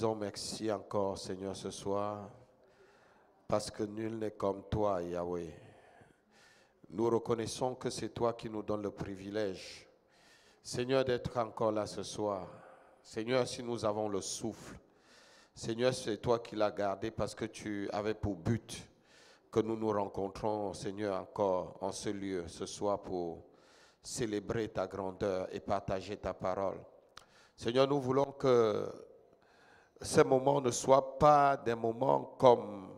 disons merci encore, Seigneur, ce soir, parce que nul n'est comme toi, Yahweh. Nous reconnaissons que c'est toi qui nous donnes le privilège, Seigneur, d'être encore là ce soir. Seigneur, si nous avons le souffle, Seigneur, c'est toi qui l'as gardé parce que tu avais pour but que nous nous rencontrons, Seigneur, encore en ce lieu ce soir pour célébrer ta grandeur et partager ta parole. Seigneur, nous voulons que ces moments ne soient pas des moments comme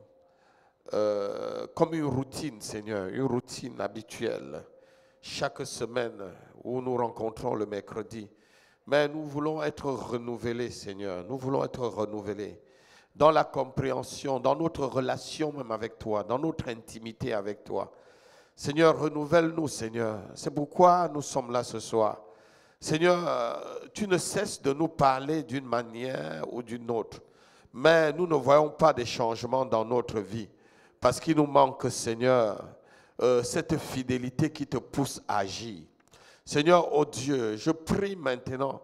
une routine, Seigneur, une routine habituelle. Chaque semaine où nous rencontrons le mercredi. Mais nous voulons être renouvelés, Seigneur. Nous voulons être renouvelés dans la compréhension, dans notre relation même avec toi, dans notre intimité avec toi. Seigneur, renouvelle-nous, Seigneur. C'est pourquoi nous sommes là ce soir. Seigneur, tu ne cesses de nous parler d'une manière ou d'une autre. Mais nous ne voyons pas des changements dans notre vie. Parce qu'il nous manque, Seigneur, cette fidélité qui te pousse à agir. Seigneur, oh Dieu, je prie maintenant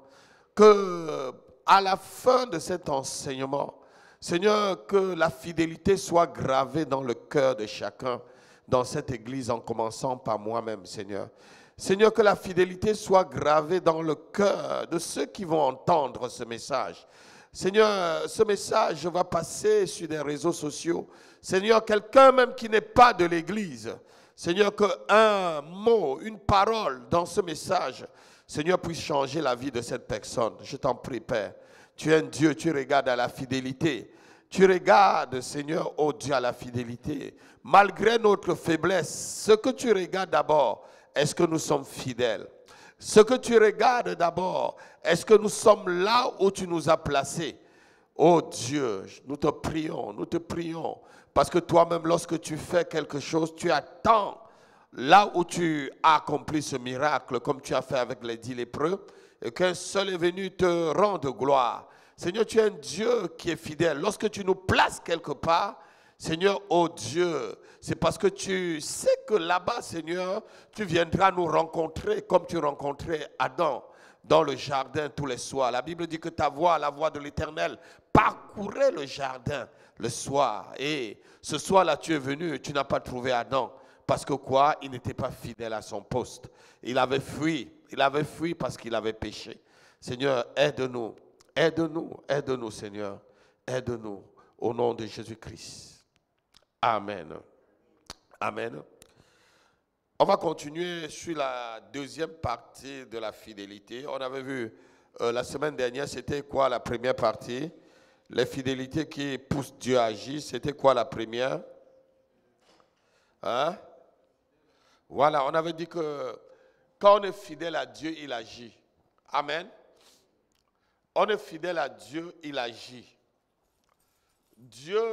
que à la fin de cet enseignement, Seigneur, que la fidélité soit gravée dans le cœur de chacun dans cette église, en commençant par moi-même, Seigneur. Seigneur, que la fidélité soit gravée dans le cœur de ceux qui vont entendre ce message. Seigneur, ce message va passer sur des réseaux sociaux. Seigneur, quelqu'un même qui n'est pas de l'église, Seigneur, qu'un mot, une parole dans ce message, Seigneur, puisse changer la vie de cette personne. Je t'en prie, Père. Tu es un Dieu, tu regardes à la fidélité. Tu regardes, Seigneur, oh Dieu, à la fidélité. Malgré notre faiblesse, ce que tu regardes d'abord, est-ce que nous sommes fidèles? Ce que tu regardes d'abord, est-ce que nous sommes là où tu nous as placés? Oh Dieu, nous te prions. Parce que toi-même, lorsque tu fais quelque chose, tu attends là où tu as accompli ce miracle, comme tu as fait avec les 10 lépreux, et qu'un seul est venu te rendre gloire. Seigneur, tu es un Dieu qui est fidèle. Lorsque tu nous places quelque part, Seigneur, oh Dieu, c'est parce que tu sais que là-bas, Seigneur, tu viendras nous rencontrer comme tu rencontrais Adam dans le jardin tous les soirs. La Bible dit que ta voix, la voix de l'Éternel, parcourait le jardin le soir. Et ce soir-là, tu es venu et tu n'as pas trouvé Adam. Parce que quoi? Il n'était pas fidèle à son poste. Il avait fui parce qu'il avait péché. Seigneur, aide-nous, Seigneur. Aide-nous au nom de Jésus-Christ. Amen. Amen. On va continuer sur la deuxième partie de la fidélité. On avait vu la semaine dernière, c'était quoi la première partie? Les fidélités qui poussent Dieu à agir. C'était quoi la première? Hein? Voilà, on avait dit que quand on est fidèle à Dieu, il agit. Amen. On est fidèle à Dieu, il agit. Dieu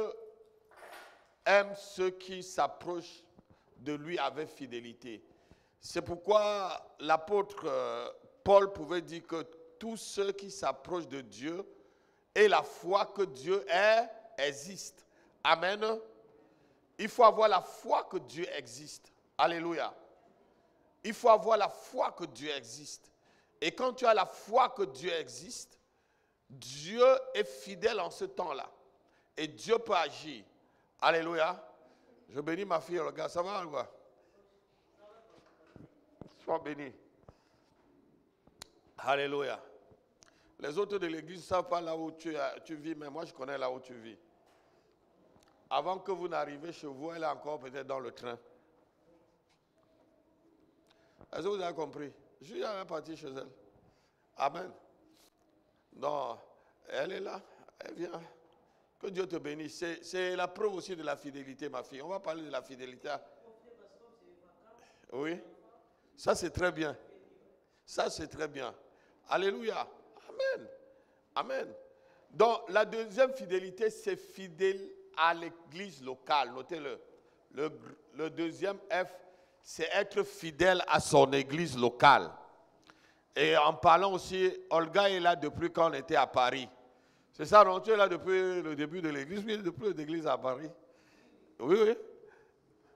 aime ceux qui s'approchent de lui avec fidélité. C'est pourquoi l'apôtre Paul pouvait dire que tous ceux qui s'approchent de Dieu et la foi que Dieu est, existe. Amen. Il faut avoir la foi que Dieu existe. Alléluia. Il faut avoir la foi que Dieu existe. Et quand tu as la foi que Dieu existe, Dieu est fidèle en ce temps-là. Et Dieu peut agir. Alléluia. Je bénis ma fille, regarde, ça va ou quoi? Sois béni. Alléluia. Les autres de l'église ne savent pas là où tu vis, mais moi je connais là où tu vis. Avant que vous n'arriviez chez vous, elle est encore peut-être dans le train. Est-ce que vous avez compris? Je suis parti chez elle. Amen. Non, elle est là, elle vient. Que Dieu te bénisse. C'est la preuve aussi de la fidélité, ma fille. On va parler de la fidélité. Oui. Ça, c'est très bien. Ça, c'est très bien. Alléluia. Amen. Amen. Donc, la deuxième fidélité, c'est fidèle à l'église locale. Notez-le. Le deuxième F, c'est être fidèle à son église locale. Et en parlant aussi, Olga est là depuis quand on était à Paris. C'est ça, non? Tu es là depuis le début de l'église, oui, depuis l'église à Paris. Oui, oui.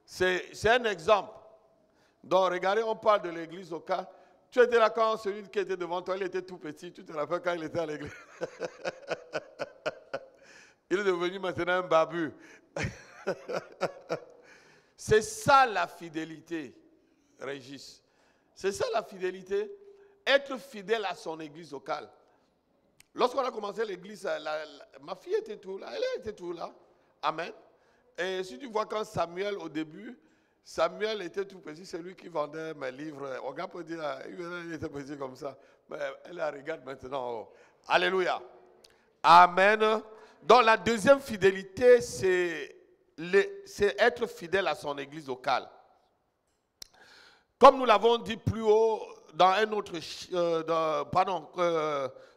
C'est un exemple. Donc, regardez, on parle de l'église locale. Tu étais là quand celui qui était devant toi, il était tout petit. Tu te rappelles quand il était à l'église? Il est devenu maintenant un barbu. C'est ça la fidélité, Régis. C'est ça la fidélité. Être fidèle à son église locale. Lorsqu'on a commencé l'église, ma fille était tout là. Elle était tout là. Amen. Et si tu vois quand Samuel, au début, Samuel était tout petit, c'est lui qui vendait mes livres. On peut dire, il était petit comme ça. Mais elle la regarde maintenant. Oh. Alléluia. Amen. Donc la deuxième fidélité, c'est être fidèle à son église locale. Comme nous l'avons dit plus haut dans un autre...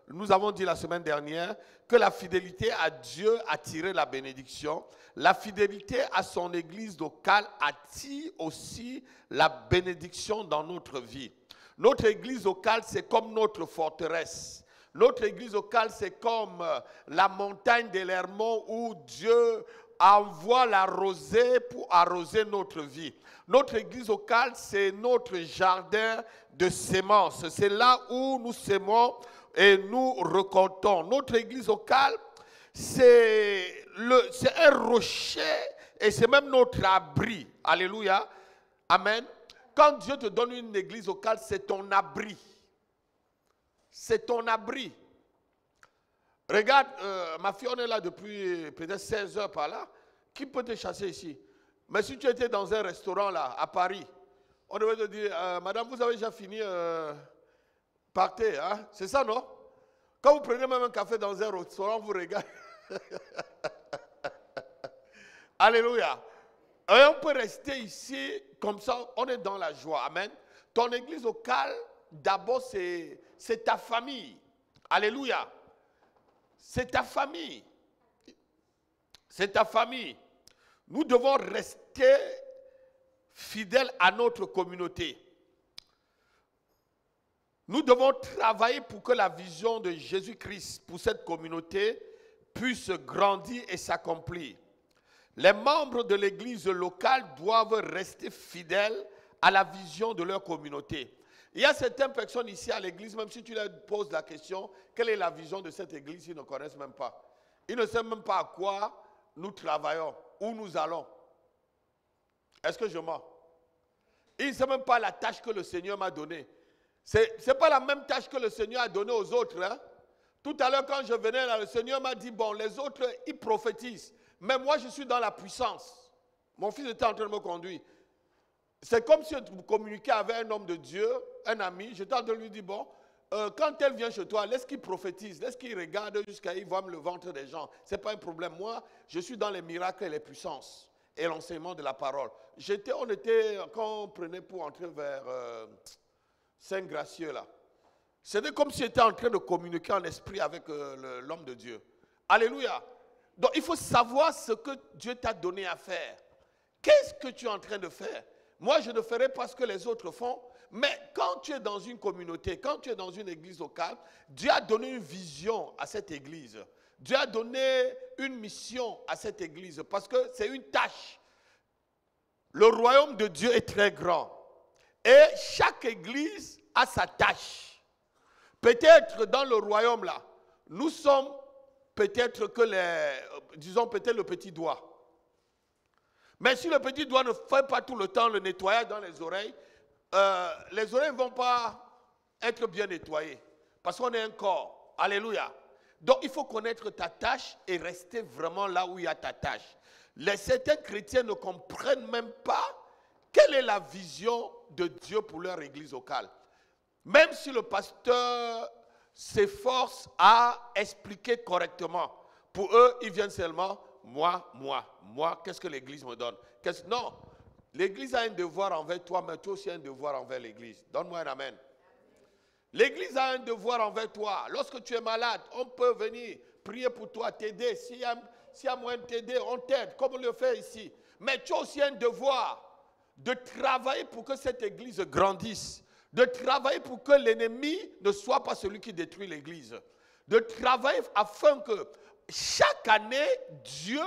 nous avons dit la semaine dernière que la fidélité à Dieu attire la bénédiction. La fidélité à son église locale attire aussi la bénédiction dans notre vie. Notre église locale, c'est comme notre forteresse. Notre église locale, c'est comme la montagne de l'Hermont où Dieu envoie la rosée pour arroser notre vie. Notre église locale, c'est notre jardin de semences. C'est là où nous sémons et nous récoltons. Notre église locale, c'est un rocher et c'est même notre abri. Alléluia. Amen. Quand Dieu te donne une église locale, c'est ton abri. C'est ton abri. Regarde, ma fille, on est là depuis peut-être 16 heures par là. Qui peut te chasser ici? Mais si tu étais dans un restaurant là, à Paris, on devait te dire, madame, vous avez déjà fini, partez. Hein? C'est ça, non? Quand vous prenez même un café dans un restaurant, vous regardez. Alléluia. Et on peut rester ici, comme ça, on est dans la joie. Amen. Ton église locale, d'abord, c'est ta famille. Alléluia. C'est ta famille. C'est ta famille. Nous devons rester fidèles à notre communauté. Nous devons travailler pour que la vision de Jésus-Christ pour cette communauté puisse grandir et s'accomplir. Les membres de l'église locale doivent rester fidèles à la vision de leur communauté. Il y a certaines personnes ici à l'église, même si tu leur poses la question, quelle est la vision de cette église, ils ne connaissent même pas. Ils ne savent même pas à quoi nous travaillons, où nous allons. Est-ce que je mens? Ils ne savent même pas la tâche que le Seigneur m'a donnée. Ce n'est pas la même tâche que le Seigneur a donnée aux autres. Hein? Tout à l'heure, quand je venais là, le Seigneur m'a dit, bon, les autres, ils prophétisent. Mais moi, je suis dans la puissance. Mon fils était en train de me conduire. C'est comme si je communiquais avec un homme de Dieu, un ami. J'étais en train de lui dire, bon, quand elle vient chez toi, laisse qu'il prophétise, laisse qu'il regarde jusqu'à il voit le ventre des gens. Ce n'est pas un problème. Moi, je suis dans les miracles et les puissances et l'enseignement de la parole. Quand on prenait pour entrer vers Saint-Gracieux, là, c'était comme si j'étais en train de communiquer en esprit avec l'homme de Dieu. Alléluia. Donc, il faut savoir ce que Dieu t'a donné à faire. Qu'est-ce que tu es en train de faire? Moi, je ne ferai pas ce que les autres font. Mais quand tu es dans une communauté, quand tu es dans une église locale, Dieu a donné une vision à cette église. Dieu a donné une mission à cette église parce que c'est une tâche. Le royaume de Dieu est très grand. Et chaque église a sa tâche. Peut-être dans le royaume là, nous sommes peut-être que peut-être le petit doigt. Mais si le petit doigt ne fait pas tout le temps le nettoyage dans les oreilles ne vont pas être bien nettoyées. Parce qu'on est un corps. Alléluia. Donc il faut connaître ta tâche et rester vraiment là où il y a ta tâche. Certains chrétiens ne comprennent même pas quelle est la vision de Dieu pour leur église locale. Même si le pasteur s'efforce à expliquer correctement, pour eux, ils viennent seulement, moi, qu'est-ce que l'église me donne? Non, l'église a un devoir envers toi, mais toi aussi un devoir envers l'église. Donne-moi un amen. L'église a un devoir envers toi. Lorsque tu es malade, on peut venir prier pour toi, t'aider. S'il y a moyen de t'aider, on t'aide, comme on le fait ici. Mais tu as aussi un devoir de travailler pour que cette église grandisse. De travailler pour que l'ennemi ne soit pas celui qui détruit l'église. De travailler afin que chaque année, Dieu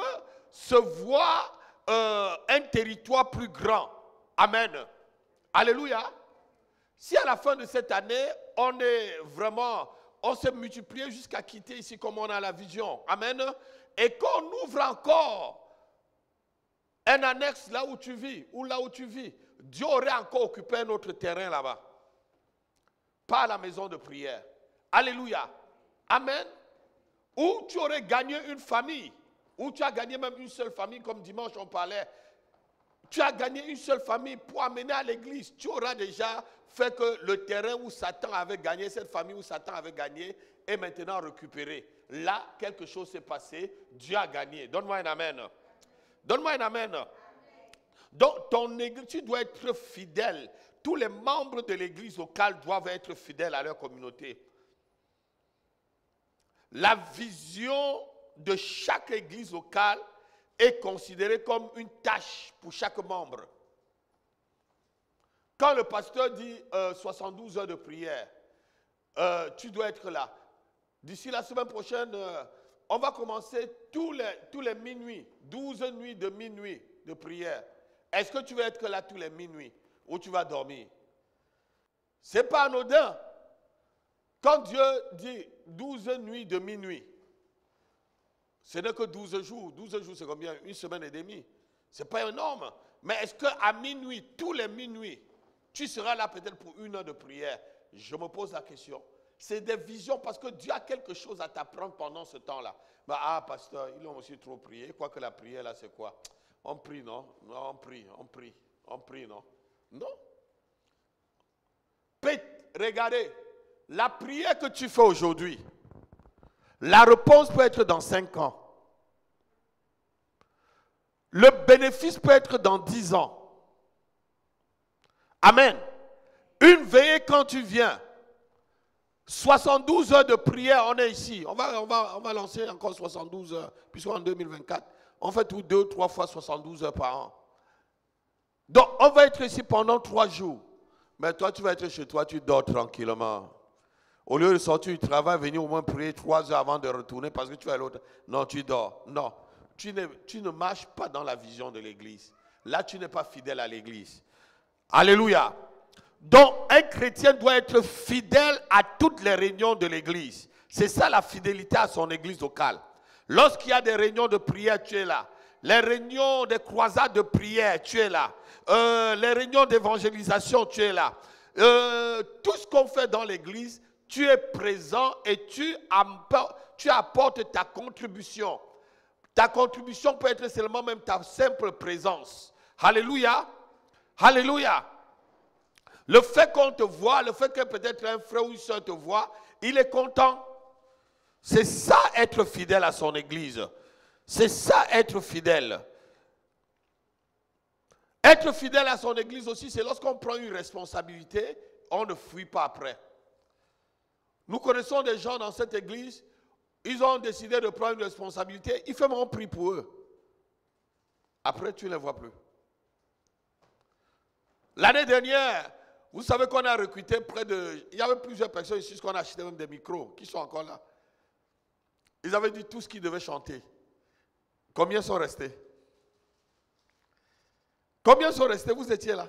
se voit un territoire plus grand. Amen. Alléluia. Si à la fin de cette année, on est vraiment on s'est multiplié jusqu'à quitter ici comme on a la vision. Amen. Et qu'on ouvre encore un annexe là où tu vis, ou là où tu vis, Dieu aurait encore occupé un autre terrain là-bas. Pas la maison de prière. Alléluia. Amen. Ou tu aurais gagné une famille, ou tu as gagné même une seule famille, comme dimanche on parlait. Tu as gagné une seule famille pour amener à l'église. Tu auras déjà fait que le terrain où Satan avait gagné, cette famille où Satan avait gagné, est maintenant récupéré. Là, quelque chose s'est passé. Dieu a gagné. Donne-moi un amen. Donne-moi un amen. Donc, ton église, tu dois être fidèle. Tous les membres de l'église locale doivent être fidèles à leur communauté. La vision de chaque église locale est considérée comme une tâche pour chaque membre. Quand le pasteur dit 72 heures de prière, tu dois être là. D'ici la semaine prochaine, on va commencer tous les minuit, 12 nuits de minuit de prière. Est-ce que tu vas être là tous les minuit ou tu vas dormir? Ce n'est pas anodin. Quand Dieu dit 12 nuits de minuit, ce n'est que 12 jours. 12 jours, c'est combien? Une semaine et demie. Ce n'est pas énorme. Mais est-ce qu'à minuit, tous les minuit, tu seras là peut-être pour une heure de prière? Je me pose la question. C'est des visions parce que Dieu a quelque chose à t'apprendre pendant ce temps-là. Ah, pasteur, ils ont aussi trop prié. Quoique la prière, là, c'est quoi? On prie, non? Non, on prie, non? Non. Regardez, la prière que tu fais aujourd'hui, la réponse peut être dans 5 ans. Le bénéfice peut être dans 10 ans. Amen. Une veillée quand tu viens. 72 heures de prière, on est ici. On va lancer encore 72 heures, puisqu'en 2024, on fait tout 2 ou 3 fois 72 heures par an. Donc, on va être ici pendant 3 jours. Mais toi, tu vas être chez toi, tu dors tranquillement. Au lieu de sortir du travail, venir au moins prier 3 heures avant de retourner parce que tu es à l'autre. Non, tu dors. Non, tu ne marches pas dans la vision de l'église. Là, tu n'es pas fidèle à l'église. Alléluia. Donc, un chrétien doit être fidèle à toutes les réunions de l'église. C'est ça la fidélité à son église locale. Lorsqu'il y a des réunions de prière, tu es là. Les réunions des croisades de prière, tu es là. Les réunions d'évangélisation, tu es là. Tout ce qu'on fait dans l'église, tu es présent et tu apportes ta contribution. Ta contribution peut être seulement même ta simple présence. Alléluia. Alléluia. Le fait qu'on te voit, le fait que peut-être un frère ou une soeur te voit, il est content. C'est ça être fidèle à son église. C'est ça être fidèle. Être fidèle à son église aussi, c'est lorsqu'on prend une responsabilité, on ne fuit pas après. Nous connaissons des gens dans cette église, ils ont décidé de prendre une responsabilité, ils font un prix pour eux. Après, tu ne les vois plus. L'année dernière, vous savez qu'on a recruté il y avait plusieurs personnes ici, qu'on a acheté même des micros, qui sont encore là. Ils avaient dit tout ce qu'ils devaient chanter. Combien sont restés? Combien sont restés? Vous étiez là.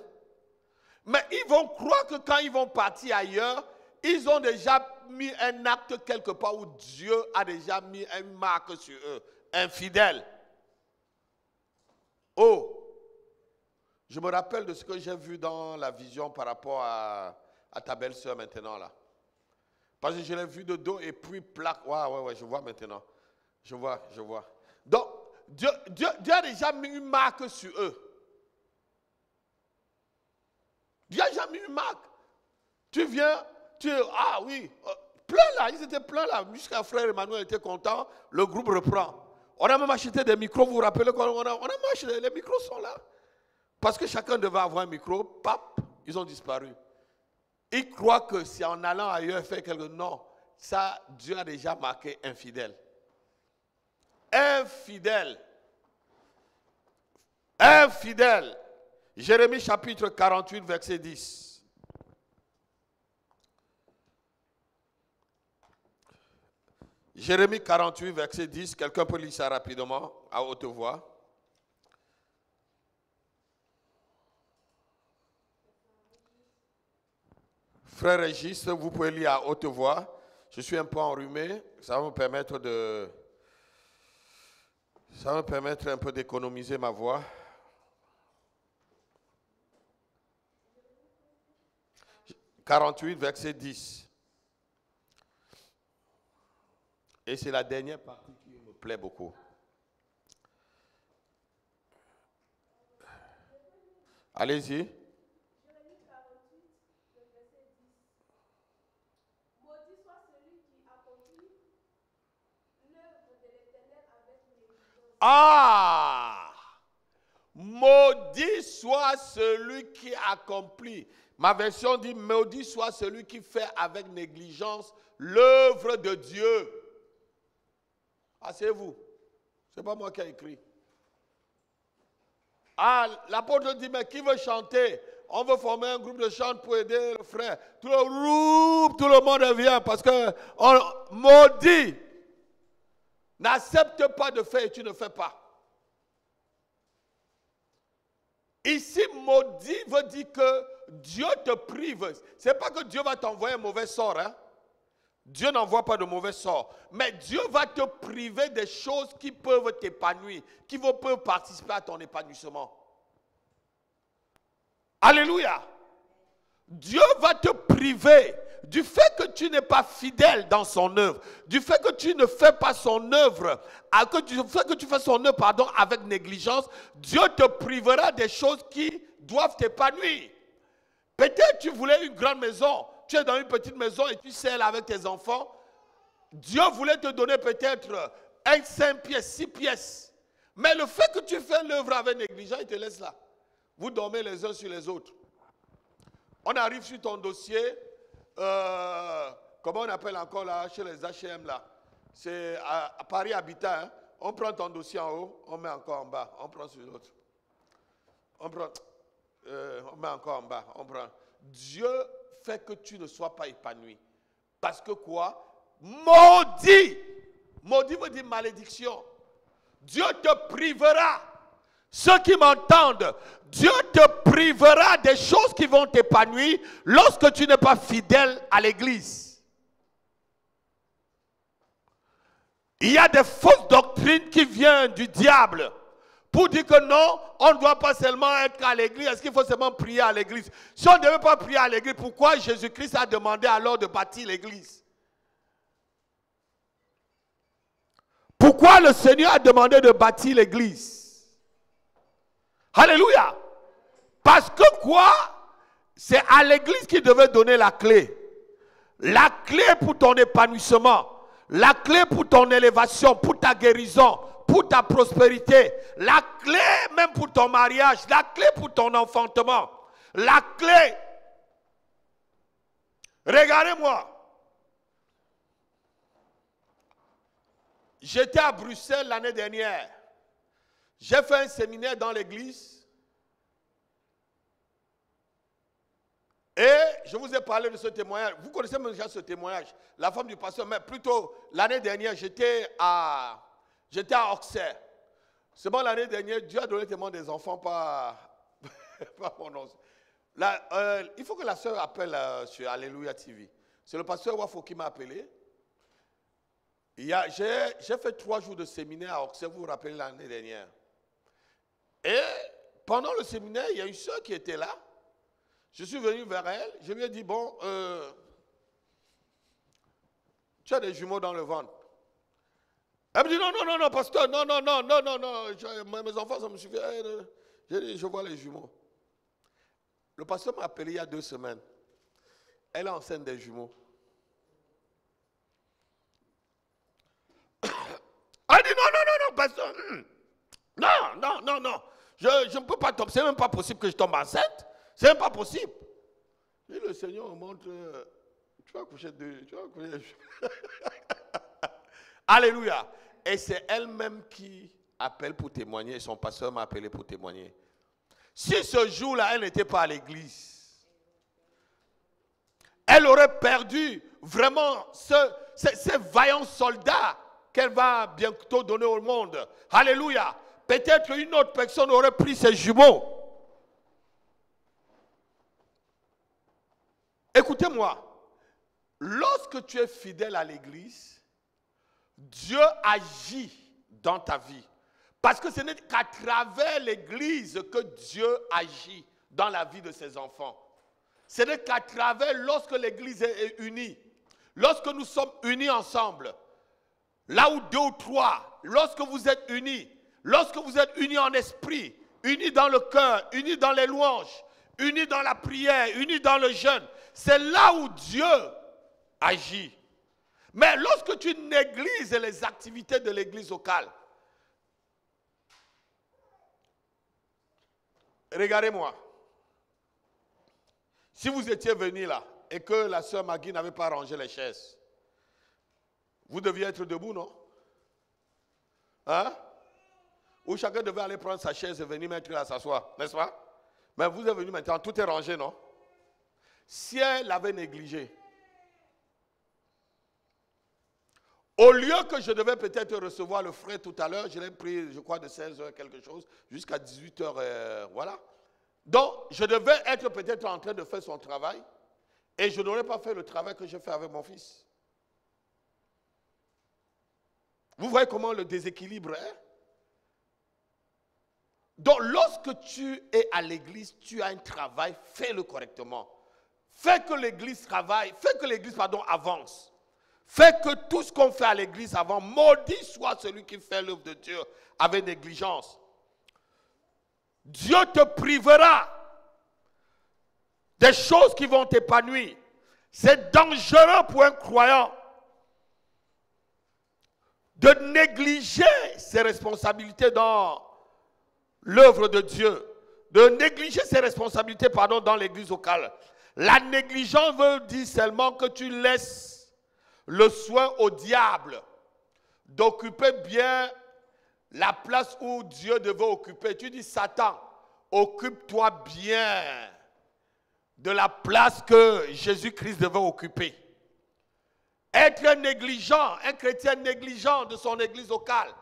Mais ils vont croire que quand ils vont partir ailleurs, ils ont déjà mis un acte quelque part où Dieu a déjà mis une marque sur eux. Infidèles. Oh! Je me rappelle de ce que j'ai vu dans la vision par rapport à ta belle-sœur maintenant là. Parce que je l'ai vu de dos et puis plaque. Ouais, je vois maintenant. Je vois. Donc, Dieu a déjà mis une marque sur eux. Dieu a déjà mis une marque. Tu viens, ah oui, plein là, ils étaient pleins là. Jusqu'à frère Emmanuel était content, le groupe reprend. On a même acheté des micros, vous vous rappelez qu'on a même acheté, les micros sont là. Parce que chacun devait avoir un micro, pap, ils ont disparu. Ils croient que c'est en allant ailleurs faire quelque chose. Non, ça, Dieu a déjà marqué infidèle. Infidèle. Infidèle. Jérémie chapitre 48, verset 10. Jérémie 48, verset 10. Quelqu'un peut lire ça rapidement, à haute voix. Frère Régis, vous pouvez lire à haute voix. Je suis un peu enrhumé. Ça va me permettre un peu d'économiser ma voix. « 48, verset 10. Et c'est la dernière partie qui me plaît beaucoup. Allez-y. Ah! Maudit soit celui qui accomplit. Ma version dit, maudit soit celui qui fait avec négligence l'œuvre de Dieu. Asseyez-vous. Ce n'est pas moi qui ai écrit. Ah, l'apôtre dit, mais qui veut chanter? On veut former un groupe de chant pour aider le frère. Tout le monde revient parce que on maudit. N'accepte pas de faire et tu ne fais pas. Ici, maudit veut dire que Dieu te prive. Ce n'est pas que Dieu va t'envoyer un mauvais sort. Hein? Dieu n'envoie pas de mauvais sort. Mais Dieu va te priver des choses qui peuvent t'épanouir, qui peuvent participer à ton épanouissement. Alléluia. Dieu va te priver du fait que tu n'es pas fidèle dans son œuvre, du fait que tu ne fais pas son œuvre, du fait que tu fais son œuvre, avec négligence. Dieu te privera des choses qui doivent t'épanouir. Peut-être tu voulais une grande maison, tu es dans une petite maison et tu sais avec tes enfants. Dieu voulait te donner peut-être 5 pièces, 6 pièces. Mais le fait que tu fais l'œuvre avec négligence, il te laisse là. Vous dormez les uns sur les autres. On arrive sur ton dossier, comment on appelle encore là, chez les H&M là. C'est à Paris Habitat. Hein? On prend ton dossier en haut, on met encore en bas, on prend sur l'autre. On met encore en bas, on prend. Dieu fait que tu ne sois pas épanoui. Parce que quoi? Maudit. Maudit veut dire malédiction. Dieu te privera. Ceux qui m'entendent, Dieu te privera des choses qui vont t'épanouir lorsque tu n'es pas fidèle à l'église. Il y a des fausses doctrines qui viennent du diable pour dire que non, on ne doit pas seulement être à l'église. Est-ce qu'il faut seulement prier à l'église? Si on ne devait pas prier à l'église, pourquoi Jésus-Christ a demandé alors de bâtir l'église? Pourquoi le Seigneur a demandé de bâtir l'église? Alléluia. Parce que quoi? C'est à l'église qu'il devait donner la clé. La clé pour ton épanouissement. La clé pour ton élévation, pour ta guérison, pour ta prospérité. La clé même pour ton mariage. La clé pour ton enfantement. La clé. Regardez-moi. J'étais à Bruxelles l'année dernière. J'ai fait un séminaire dans l'église et je vous ai parlé de ce témoignage. Vous connaissez déjà ce témoignage, la femme du pasteur, mais plutôt l'année dernière, j'étais à Auxerre. C'est bon, l'année dernière, Dieu a donné témoin des enfants, pas mon nom. Il faut que la sœur appelle sur Alléluia TV. C'est le pasteur Wafo qui m'a appelé. J'ai fait 3 jours de séminaire à Auxerre, vous vous rappelez l'année dernière. Et pendant le séminaire, il y a une soeur qui était là. Je suis venu vers elle. Je lui ai dit, bon, tu as des jumeaux dans le ventre. Elle me dit, non, pasteur, non. Mes enfants, ça me suffit. J'ai dit, je vois les jumeaux. Le pasteur m'a appelé il y a 2 semaines. Elle est enceinte des jumeaux. Elle dit, non, pasteur. Non. Je ne peux pas tomber. C'est même pas possible que je tombe enceinte. C'est même pas possible. Et le Seigneur me montre, tu vas coucher 2. Alléluia. Et c'est elle-même qui appelle pour témoigner. Son pasteur m'a appelé pour témoigner. Si ce jour-là, elle n'était pas à l'église, elle aurait perdu vraiment ces vaillants soldats qu'elle va bientôt donner au monde. Alléluia. Peut-être une autre personne aurait pris ses jumeaux. Écoutez-moi. lorsque tu es fidèle à l'église, Dieu agit dans ta vie. Parce que ce n'est qu'à travers l'église que Dieu agit dans la vie de ses enfants. Ce n'est qu'à travers, lorsque l'église est unie, lorsque nous sommes unis ensemble, là où 2 ou 3, lorsque vous êtes unis en esprit, unis dans le cœur, unis dans les louanges, unis dans la prière, unis dans le jeûne, c'est là où Dieu agit. Mais lorsque tu négliges les activités de l'église locale, regardez-moi. Si vous étiez venu là et que la sœur Maggie n'avait pas rangé les chaises, vous deviez être debout, non? Hein? Ou chacun devait aller prendre sa chaise et venir mettre là, s'asseoir, n'est-ce pas? Mais vous êtes venu maintenant, tout est rangé, non? Si elle avait négligé, au lieu que je devais peut-être recevoir le frais tout à l'heure, je l'ai pris, je crois, de 16h quelque chose, jusqu'à 18h, voilà. Donc, je devais être peut-être en train de faire son travail et je n'aurais pas fait le travail que j'ai fait avec mon fils. Vous voyez comment le déséquilibre est? Donc, lorsque tu es à l'église, tu as un travail, fais-le correctement. Fais que l'église travaille, fais que l'église, avance. Fais que tout ce qu'on fait à l'église avant, maudit soit celui qui fait l'œuvre de Dieu avec négligence. Dieu te privera des choses qui vont t'épanouir. C'est dangereux pour un croyant de négliger ses responsabilités dans l'œuvre de Dieu, de négliger ses responsabilités, dans l'église locale. La négligence veut dire seulement que tu laisses le soin au diable d'occuper bien la place où Dieu devait occuper. Tu dis, Satan, occupe-toi bien de la place que Jésus-Christ devait occuper. Être négligent, un chrétien négligent de son église locale,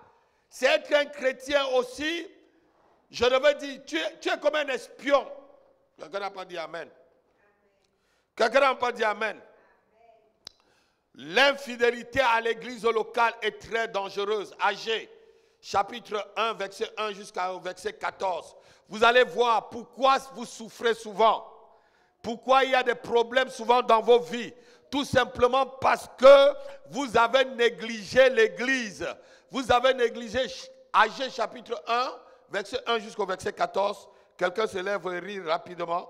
c'est être un chrétien aussi, je devais dire, tu es comme un espion. Quelqu'un n'a pas dit Amen. Quelqu'un n'a pas dit Amen. L'infidélité à l'église locale est très dangereuse. Agé, chapitre 1, verset 1 jusqu'au verset 14. Vous allez voir pourquoi vous souffrez souvent. Pourquoi il y a des problèmes souvent dans vos vies. Tout simplement parce que vous avez négligé l'église. Vous avez négligé Agé, chapitre 1, verset 1 jusqu'au verset 14. Quelqu'un se lève et rit rapidement.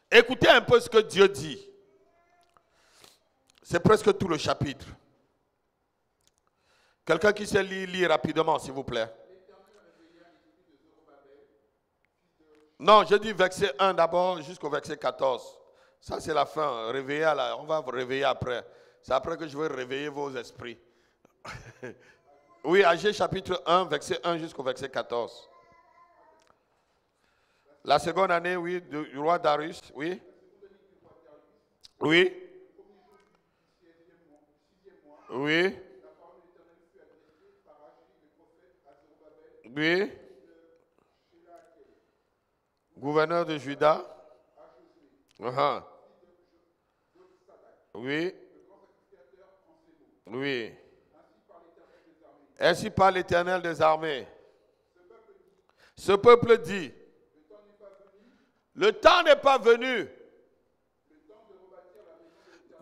Écoutez un peu ce que Dieu dit. C'est presque tout le chapitre. Quelqu'un qui sait lire rapidement, s'il vous plaît. Non, je dis verset 1 d'abord jusqu'au verset 14. Ça, c'est la fin. Réveillez on va vous réveiller après. C'est après que je vais réveiller vos esprits. Oui, Agé chapitre 1, verset 1 jusqu'au verset 14. La seconde année, oui, du roi Darius, oui. Oui. Oui. Oui. Gouverneur de Juda. Oui. Oui. Ainsi par l'Éternel des armées. Ce peuple dit, le temps n'est pas venu.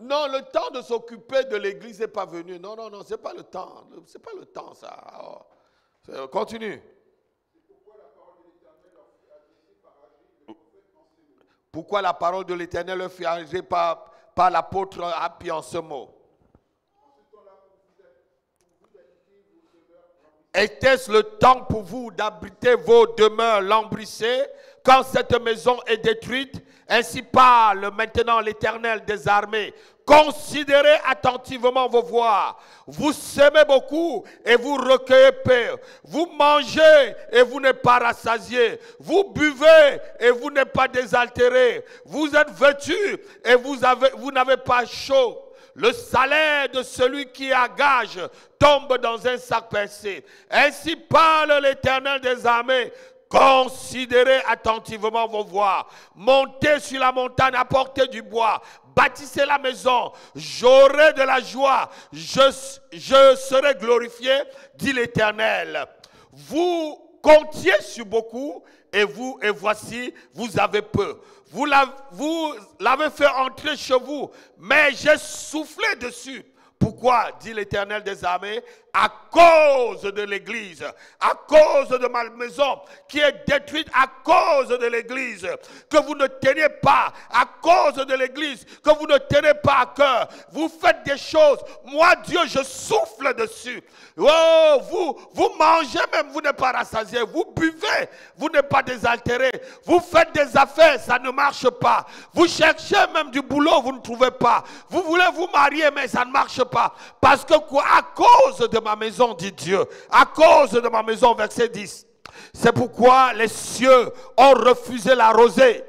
Non, le temps de s'occuper de l'église n'est pas venu. Non, non, non, ce n'est pas le temps. Ce n'est pas le temps, ça. Oh. Continue. Pourquoi la parole de l'Éternel leur fut adressée par l'apôtre Appui en ce mot? Était-ce le temps pour vous d'abriter vos demeures lambrissées quand cette maison est détruite? Ainsi parle maintenant l'Éternel des armées. Considérez attentivement vos voies. Vous semez beaucoup et vous recueillez peu. Vous mangez et vous n'êtes pas rassasiés. Vous buvez et vous n'êtes pas désaltérés. Vous êtes vêtus et vous n'avez pas chaud. Le salaire de celui qui a gage tombe dans un sac pincé. Ainsi parle l'Éternel des armées. Considérez attentivement vos voies. Montez sur la montagne, apportez du bois. Bâtissez la maison. J'aurai de la joie. Je serai glorifié, dit l'Éternel. Vous comptiez sur beaucoup et voici, vous avez peu. Vous l'avez fait entrer chez vous, mais j'ai soufflé dessus. Pourquoi, dit l'Éternel des armées? À cause de l'église, à cause de ma maison qui est détruite, à cause de l'église que vous ne tenez pas, à cause de l'église que vous ne tenez pas à cœur. Vous faites des choses, moi Dieu, je souffle dessus. Oh, vous mangez même, vous n'êtes pas rassasié. Vous buvez, vous n'êtes pas désaltéré. Vous faites des affaires, ça ne marche pas. Vous cherchez même du boulot, vous ne trouvez pas. Vous voulez vous marier, mais ça ne marche pas. Parce que quoi? À cause de ma maison, dit Dieu. À cause de ma maison, verset 10. C'est pourquoi les cieux ont refusé la rosée.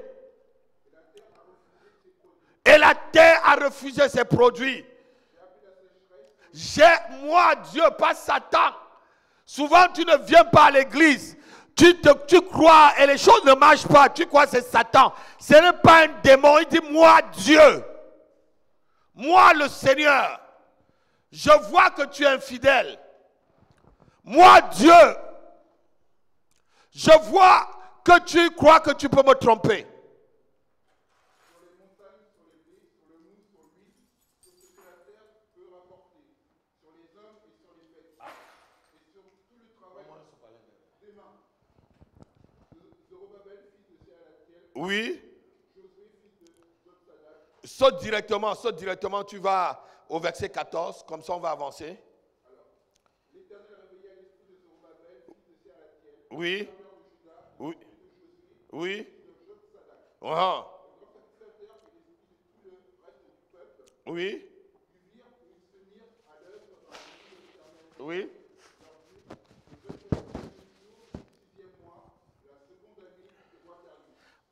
Et la terre a refusé ses produits. Moi, Dieu, pas Satan. Souvent, tu ne viens pas à l'église. Tu crois et les choses ne marchent pas. Tu crois que c'est Satan. Ce n'est pas un démon. Il dit, moi, Dieu. Moi, le Seigneur. Je vois que tu es infidèle. Moi, Dieu. Je vois que tu crois que tu peux me tromper. Oui. Saute directement, tu vas au verset 14, comme ça on va avancer. Oui. Oui. Oui. Uh-huh. Oui. Oui.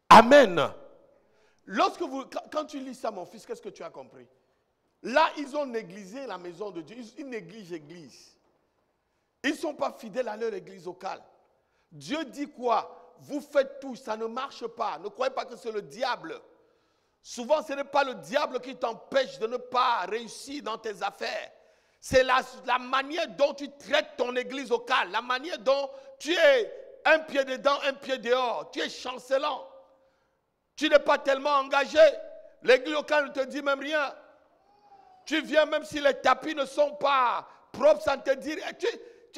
Amen. Quand tu lis ça, mon fils, qu'est-ce que tu as compris? Là, ils ont négligé la maison de Dieu. Ils négligent l'église. Ils ne sont pas fidèles à leur église locale. Dieu dit quoi? Vous faites tout, ça ne marche pas. Ne croyez pas que c'est le diable. Souvent, ce n'est pas le diable qui t'empêche de ne pas réussir dans tes affaires. C'est la manière dont tu traites ton église locale, la manière dont tu es un pied dedans, un pied dehors. Tu es chancelant. Tu n'es pas tellement engagé. L'église locale ne te dit même rien. Tu viens même si les tapis ne sont pas propres, ça ne te dit rien.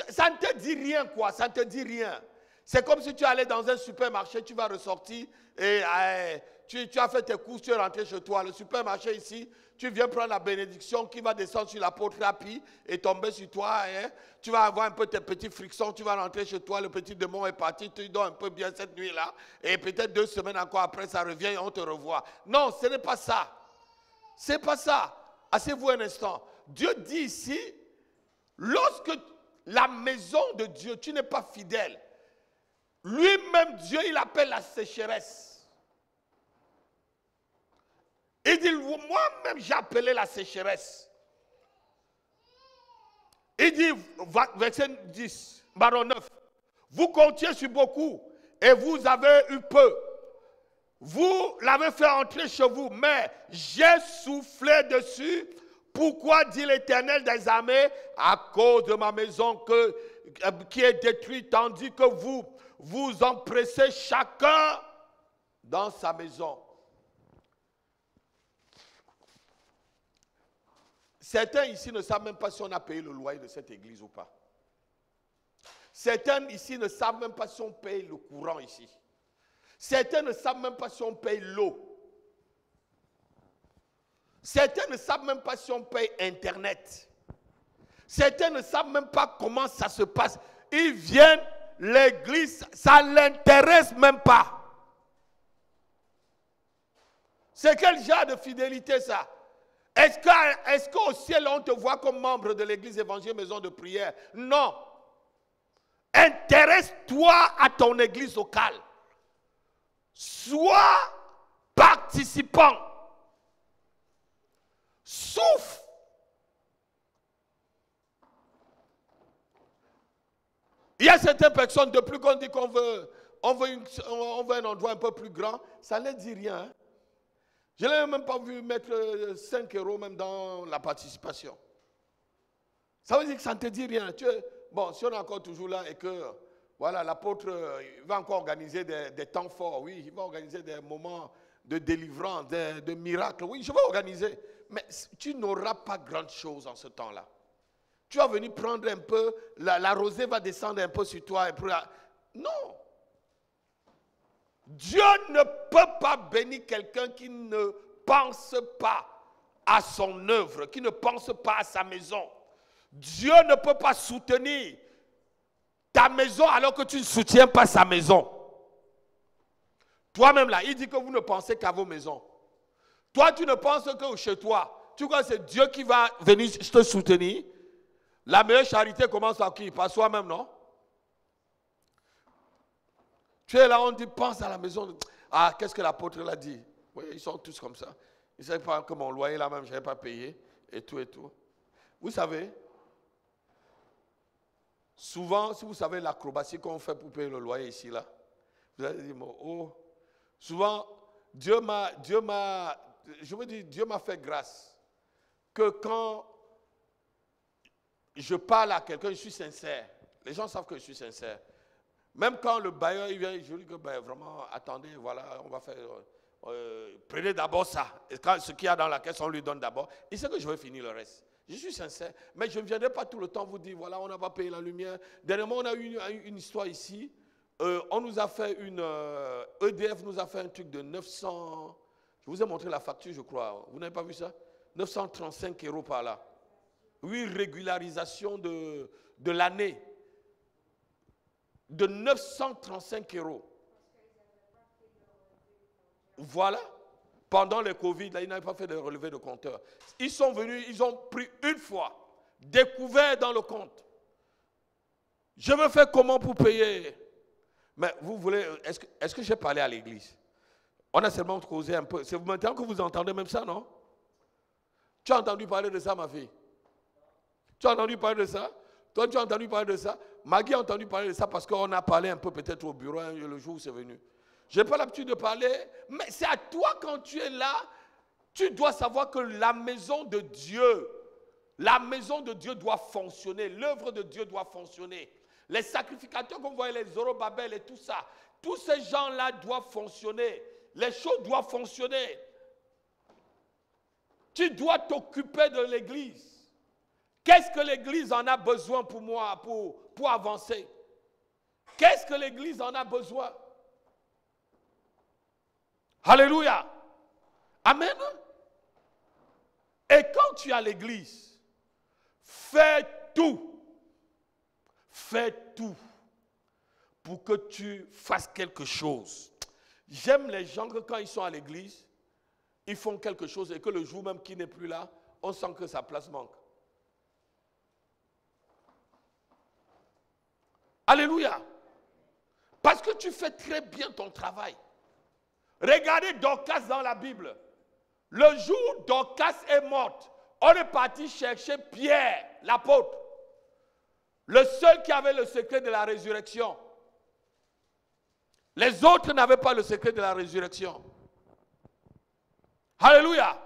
Ça ne te dit rien quoi, ça ne te dit rien. C'est comme si tu allais dans un supermarché, tu vas ressortir et tu as fait tes courses, tu es rentré chez toi. Le supermarché ici, tu viens prendre la bénédiction qui va descendre sur la porte rapide et tomber sur toi. Hein. Tu vas avoir un peu tes petits frictions, tu vas rentrer chez toi, le petit démon est parti, tu dors un peu bien cette nuit-là. Et peut-être 2 semaines encore après, ça revient et on te revoit. Non, ce n'est pas ça. C'est pas ça. Asseyez-vous un instant. Dieu dit ici, lorsque la maison de Dieu, tu n'es pas fidèle, lui-même Dieu, il appelle la sécheresse. Il dit, moi-même j'ai appelé la sécheresse. Il dit, verset 10, baron 9, vous comptiez sur beaucoup et vous avez eu peu. Vous l'avez fait entrer chez vous, mais j'ai soufflé dessus. Pourquoi, dit l'Éternel des armées, à cause de ma maison qui est détruite, tandis que vous vous empressez chacun dans sa maison. Certains ici ne savent même pas si on a payé le loyer de cette église ou pas. Certains ici ne savent même pas si on paye le courant ici. Certains ne savent même pas si on paye l'eau. Certains ne savent même pas si on paye Internet. Certains ne savent même pas comment ça se passe. Ils viennent, l'église, ça ne l'intéresse même pas. C'est quel genre de fidélité ça? Est-ce qu'au ciel, on te voit comme membre de l'église évangile maison de prière? Non. Intéresse-toi à ton église locale. Sois participant. Souffle. Il y a certaines personnes, depuis qu'on dit qu'on veut on veut un endroit un peu plus grand, ça ne leur dit rien. Hein? Je ne l'ai même pas vu mettre 5 € même dans la participation. Ça veut dire que ça ne te dit rien. Bon, si on est encore toujours là et que voilà, l'apôtre va encore organiser des temps forts, oui, il va organiser des moments de délivrance, de miracles, oui, je vais organiser. Mais tu n'auras pas grande chose en ce temps-là. Tu vas venir prendre un peu, la rosée va descendre un peu sur toi. Non. Dieu ne peut pas bénir quelqu'un qui ne pense pas à son œuvre, qui ne pense pas à sa maison. Dieu ne peut pas soutenir ta maison alors que tu ne soutiens pas sa maison. Toi-même là, il dit que vous ne pensez qu'à vos maisons. Toi, tu ne penses que chez toi. Tu crois que c'est Dieu qui va venir te soutenir. La meilleure charité commence par qui? Par soi-même, non? Tu es là, on dit, pense à la maison. Ah, qu'est-ce que l'apôtre l'a dit? Oui, ils sont tous comme ça. Ils ne savaient pas que mon loyer là même, je n'avais pas payé. Et tout, et tout. Vous savez, souvent, si vous savez l'acrobatie qu'on fait pour payer le loyer ici, là, vous allez dire, oh, souvent, Dieu m'a fait grâce que quand je parle à quelqu'un, je suis sincère. Les gens savent que je suis sincère. Même quand le bailleur il vient, je lui dis que ben, vraiment, attendez, voilà, on va faire, prenez d'abord ça. Et quand ce qu'il y a dans la caisse, on lui donne d'abord. Il sait que je vais finir le reste. Je suis sincère, mais je ne viendrai pas tout le temps vous dire, voilà, on n'a pas payé la lumière. Dernièrement, on a eu une histoire ici. On nous a fait EDF nous a fait un truc de 900, je vous ai montré la facture, je crois. Vous n'avez pas vu ça? 935 € par là. Oui, régularisation de l'année. De 935 €. Voilà. Pendant le Covid, là, ils n'avaient pas fait de relevé de compteur. Ils sont venus, ils ont pris une fois, découvert dans le compte. Je veux faire comment pour payer? Mais vous voulez, est-ce que j'ai parlé à l'église? On a seulement causé un peu. C'est maintenant que vous entendez même ça, non? Tu as entendu parler de ça, ma fille? Tu as entendu parler de ça? Toi, tu as entendu parler de ça? Maggie a entendu parler de ça parce qu'on a parlé un peu peut-être au bureau le jour où c'est venu. Je n'ai pas l'habitude de parler, mais c'est à toi quand tu es là, tu dois savoir que la maison de Dieu doit fonctionner, l'œuvre de Dieu doit fonctionner. Les sacrificateurs qu'on voit, les Zorobabel et tout ça, tous ces gens-là doivent fonctionner. Les choses doivent fonctionner. Tu dois t'occuper de l'église. Qu'est-ce que l'église en a besoin pour moi, pour avancer? Qu'est-ce que l'église en a besoin? Alléluia. Amen. Et quand tu es à l'église, fais tout pour que tu fasses quelque chose. J'aime les gens que quand ils sont à l'église, ils font quelque chose et que le jour même qui n'est plus là, on sent que sa place manque. Alléluia. Parce que tu fais très bien ton travail. Regardez Dorcas dans la Bible. Le jour où Dorcas est morte, on est parti chercher Pierre, l'apôtre. Le seul qui avait le secret de la résurrection. Les autres n'avaient pas le secret de la résurrection. Alléluia.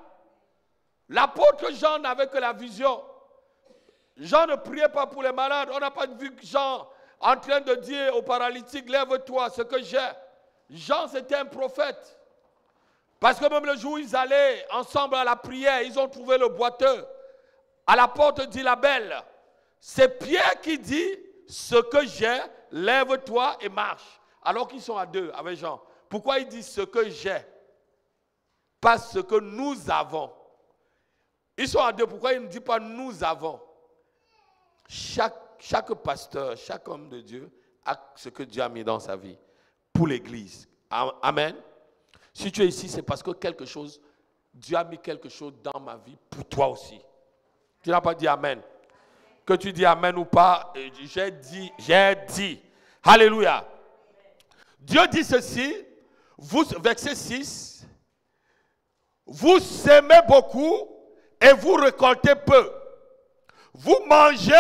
L'apôtre Jean n'avait que la vision. Jean ne priait pas pour les malades. On n'a pas vu Jean en train de dire aux paralytiques, lève-toi, ce que j'ai. Jean, c'était un prophète. Parce que même le jour où ils allaient ensemble à la prière, ils ont trouvé le boiteux. À la porte d'Isabelle. C'est Pierre qui dit, ce que j'ai, lève-toi et marche. Alors qu'ils sont à deux avec Jean. Pourquoi il dit ce que j'ai? Pas ce que nous avons. Ils sont à deux. Pourquoi il ne dit pas nous avons? Chaque pasteur, chaque homme de Dieu a ce que Dieu a mis dans sa vie pour l'église. Amen. Si tu es ici, c'est parce que Dieu a mis quelque chose dans ma vie pour toi aussi. Tu n'as pas dit amen. Que tu dis amen ou pas, j'ai dit. Alléluia. Dieu dit ceci, verset 6, vous semez beaucoup et vous récoltez peu. Vous mangez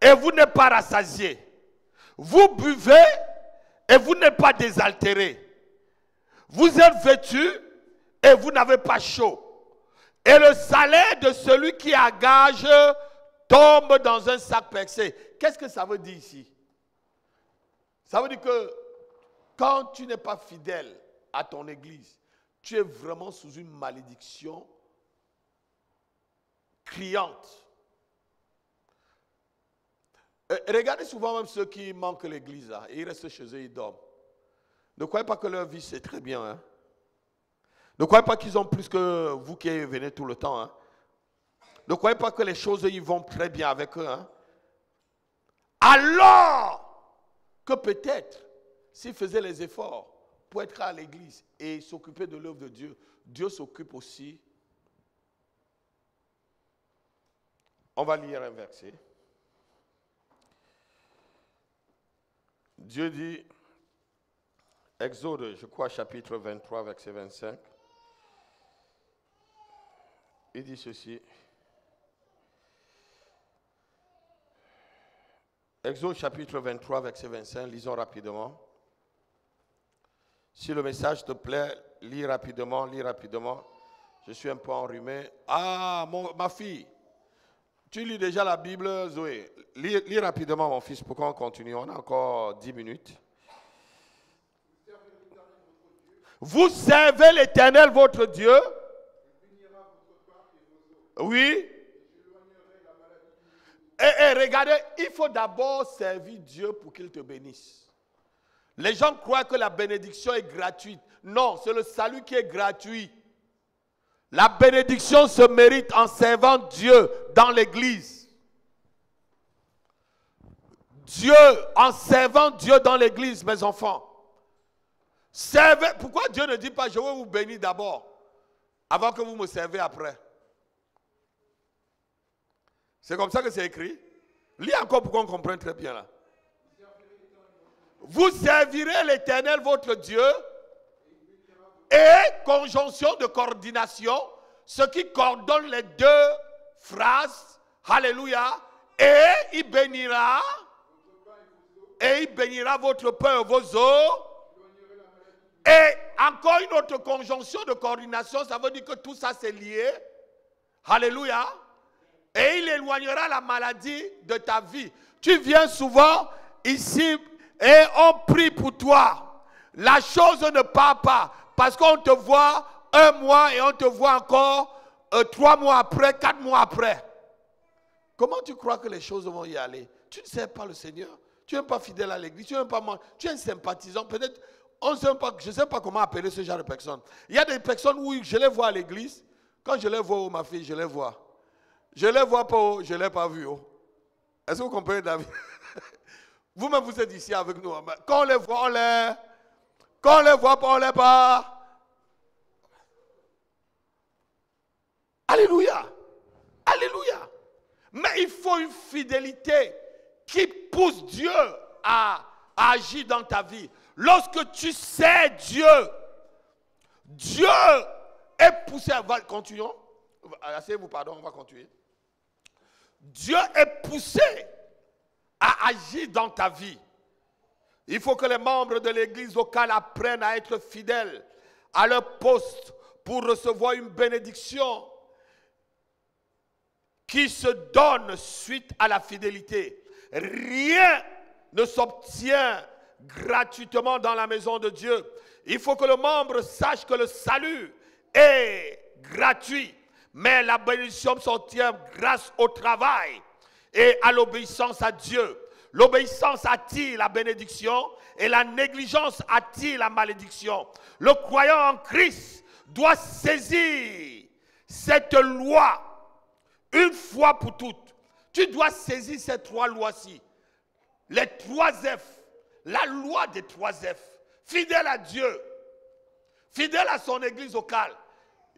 et vous n'êtes pas rassasiés. Vous buvez et vous n'êtes pas désaltéré. Vous êtes vêtus et vous n'avez pas chaud. Et le salaire de celui qui a gage tombe dans un sac percé. Qu'est-ce que ça veut dire ici? Ça veut dire que quand tu n'es pas fidèle à ton église, tu es vraiment sous une malédiction criante. Regardez souvent même ceux qui manquent l'église, là, et ils restent chez eux, ils dorment. Ne croyez pas que leur vie c'est très bien. Hein? Ne croyez pas qu'ils ont plus que vous qui venez tout le temps. Hein? Ne croyez pas que les choses ils vont très bien avec eux. Hein? Alors que peut-être, s'ils faisaient les efforts pour être à l'église et s'occuper de l'œuvre de Dieu, Dieu s'occupe aussi. On va lire un verset. Dieu dit, Exode, je crois, chapitre 23, verset 25. Il dit ceci. Exode, chapitre 23, verset 25, lisons rapidement. Si le message te plaît, lis rapidement, lis rapidement. Je suis un peu enrhumé. Ah, ma fille, tu lis déjà la Bible, Zoé. Lis rapidement, mon fils, pour qu'on continue. On a encore 10 minutes. Vous servez l'Éternel, votre Dieu. Oui. Et regardez, il faut d'abord servir Dieu pour qu'il te bénisse. Les gens croient que la bénédiction est gratuite. Non, c'est le salut qui est gratuit. La bénédiction se mérite en servant Dieu dans l'église. Dieu, en servant Dieu dans l'église, mes enfants. Servez. Pourquoi Dieu ne dit pas, je vais vous bénir d'abord, avant que vous me servez après? C'est comme ça que c'est écrit. Lis encore pour qu'on comprenne très bien là. Vous servirez l'Éternel, votre Dieu, et conjonction de coordination, ce qui coordonne les deux phrases, alléluia, et il bénira votre pain et vos eaux. Et encore une autre conjonction de coordination, ça veut dire que tout ça c'est lié, alléluia, et il éloignera la maladie de ta vie. Tu viens souvent ici et on prie pour toi. La chose ne part pas parce qu'on te voit un mois et on te voit encore 3 mois après, 4 mois après. Comment tu crois que les choses vont y aller? Tu ne sais pas le Seigneur. Tu n'es pas fidèle à l'église. Tu n'es pas moi. Tu es un sympathisant. Peut-être, je ne sais pas comment appeler ce genre de personnes. Il y a des personnes où je les vois à l'église. Quand je les vois, oh, ma fille, je les vois. Je ne les vois pas, oh, je ne l'ai pas vu. Oh. Est-ce que vous comprenez, David? Vous-même, vous êtes ici avec nous. Quand on les voit, on les... Quand on les voit pas, on les pas. Alléluia. Alléluia. Mais il faut une fidélité qui pousse Dieu à agir dans ta vie. Lorsque tu sais Dieu, Dieu est poussé à... Continuons. Asseyez-vous, pardon, on va continuer. Dieu est poussé à agir dans ta vie. Il faut que les membres de l'église locale apprennent à être fidèles à leur poste pour recevoir une bénédiction qui se donne suite à la fidélité. Rien ne s'obtient gratuitement dans la maison de Dieu. Il faut que le membre sache que le salut est gratuit, mais la bénédiction s'obtient grâce au travail et à l'obéissance à Dieu. L'obéissance attire la bénédiction et la négligence attire la malédiction. Le croyant en Christ doit saisir cette loi une fois pour toutes. Tu dois saisir ces 3 lois-ci. Les 3 F. La loi des 3 F. Fidèle à Dieu. Fidèle à son église locale.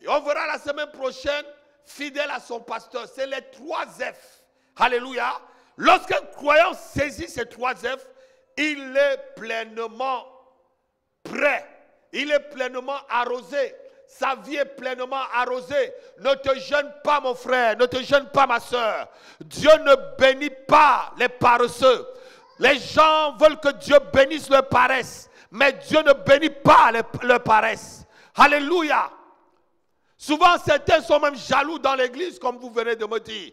Et on verra la semaine prochaine, fidèle à son pasteur. C'est les 3 F. Alléluia. Lorsqu'un croyant saisit ces 3 F, il est pleinement prêt. Il est pleinement arrosé. Sa vie est pleinement arrosée. Ne te gêne pas, mon frère. Ne te gêne pas, ma soeur. Dieu ne bénit pas les paresseux. Les gens veulent que Dieu bénisse leur paresse, mais Dieu ne bénit pas leur paresse. Alléluia. Souvent, certains sont même jaloux dans l'église, comme vous venez de me dire.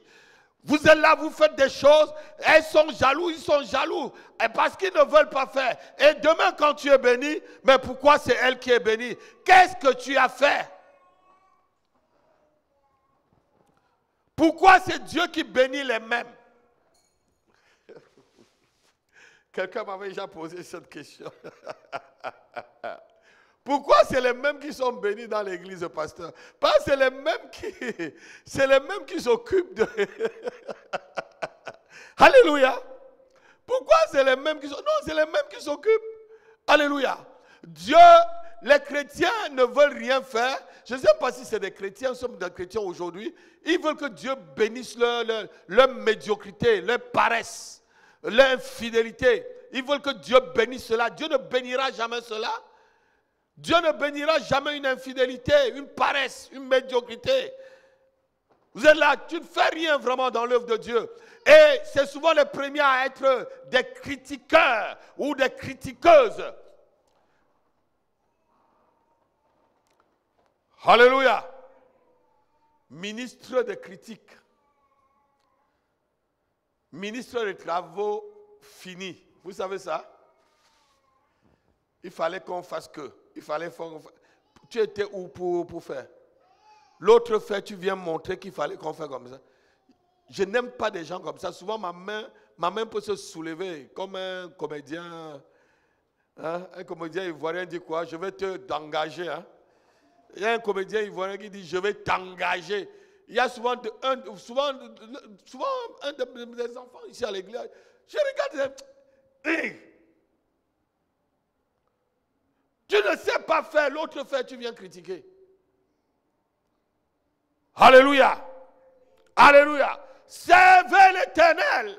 Vous êtes là, vous faites des choses, elles sont jaloux, ils sont jaloux, et parce qu'ils ne veulent pas faire. Et demain, quand tu es béni, mais pourquoi c'est elle qui est bénie? Qu'est-ce que tu as fait? Pourquoi c'est Dieu qui bénit les mêmes? Quelqu'un m'avait déjà posé cette question. Pourquoi c'est les mêmes qui sont bénis dans l'église, pasteur? Parce que c'est les mêmes qui s'occupent de... Alléluia. Pourquoi c'est les mêmes qui sont... Non, c'est les mêmes qui s'occupent. Alléluia. Dieu, les chrétiens ne veulent rien faire. Je ne sais pas si c'est des chrétiens, nous sommes des chrétiens aujourd'hui. Ils veulent que Dieu bénisse leur médiocrité, leur paresse, leur infidélité. Ils veulent que Dieu bénisse cela. Dieu ne bénira jamais cela. Dieu ne bénira jamais une infidélité, une paresse, une médiocrité. Vous êtes là, tu ne fais rien vraiment dans l'œuvre de Dieu. Et c'est souvent les premiers à être des critiqueurs ou des critiqueuses. Alléluia. Ministre de critique. Ministre des travaux finis. Vous savez ça? Il fallait qu'on fasse que. Il fallait faire. Tu étais où pour faire? L'autre fait, tu viens montrer qu'il fallait qu'on fasse comme ça. Je n'aime pas des gens comme ça. Souvent, ma main peut se soulever comme un comédien. Hein? Un comédien ivoirien dit quoi? Je vais t'engager. Hein? Il y a un comédien ivoirien qui dit je vais t'engager. Il y a souvent un des enfants ici à l'église. Je regarde. Tu ne sais pas faire, l'autre fait, tu viens critiquer. Alléluia. Alléluia. Servez l'Éternel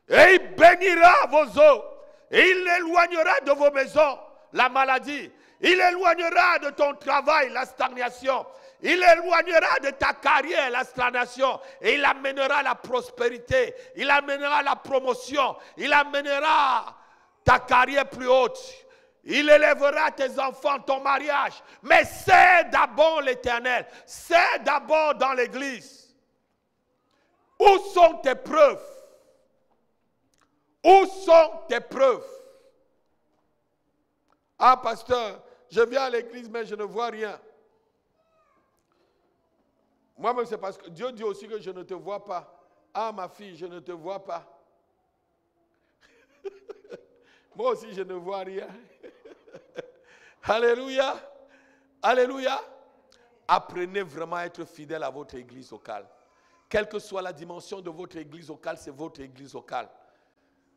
et il bénira vos eaux et il éloignera de vos maisons la maladie. Il éloignera de ton travail la stagnation. Il éloignera de ta carrière la stagnation. Et il amènera la prospérité. Il amènera la promotion. Il amènera ta carrière plus haute. Il élèvera tes enfants, ton mariage. Mais c'est d'abord l'Éternel. C'est d'abord dans l'église. Où sont tes preuves? Où sont tes preuves? Ah, pasteur, je viens à l'église, mais je ne vois rien. Moi-même, c'est parce que Dieu dit aussi que je ne te vois pas. Ah, ma fille, je ne te vois pas. Moi aussi, je ne vois rien. Alléluia. Alléluia. Apprenez vraiment à être fidèle à votre église locale. Quelle que soit la dimension de votre église locale, c'est votre église locale.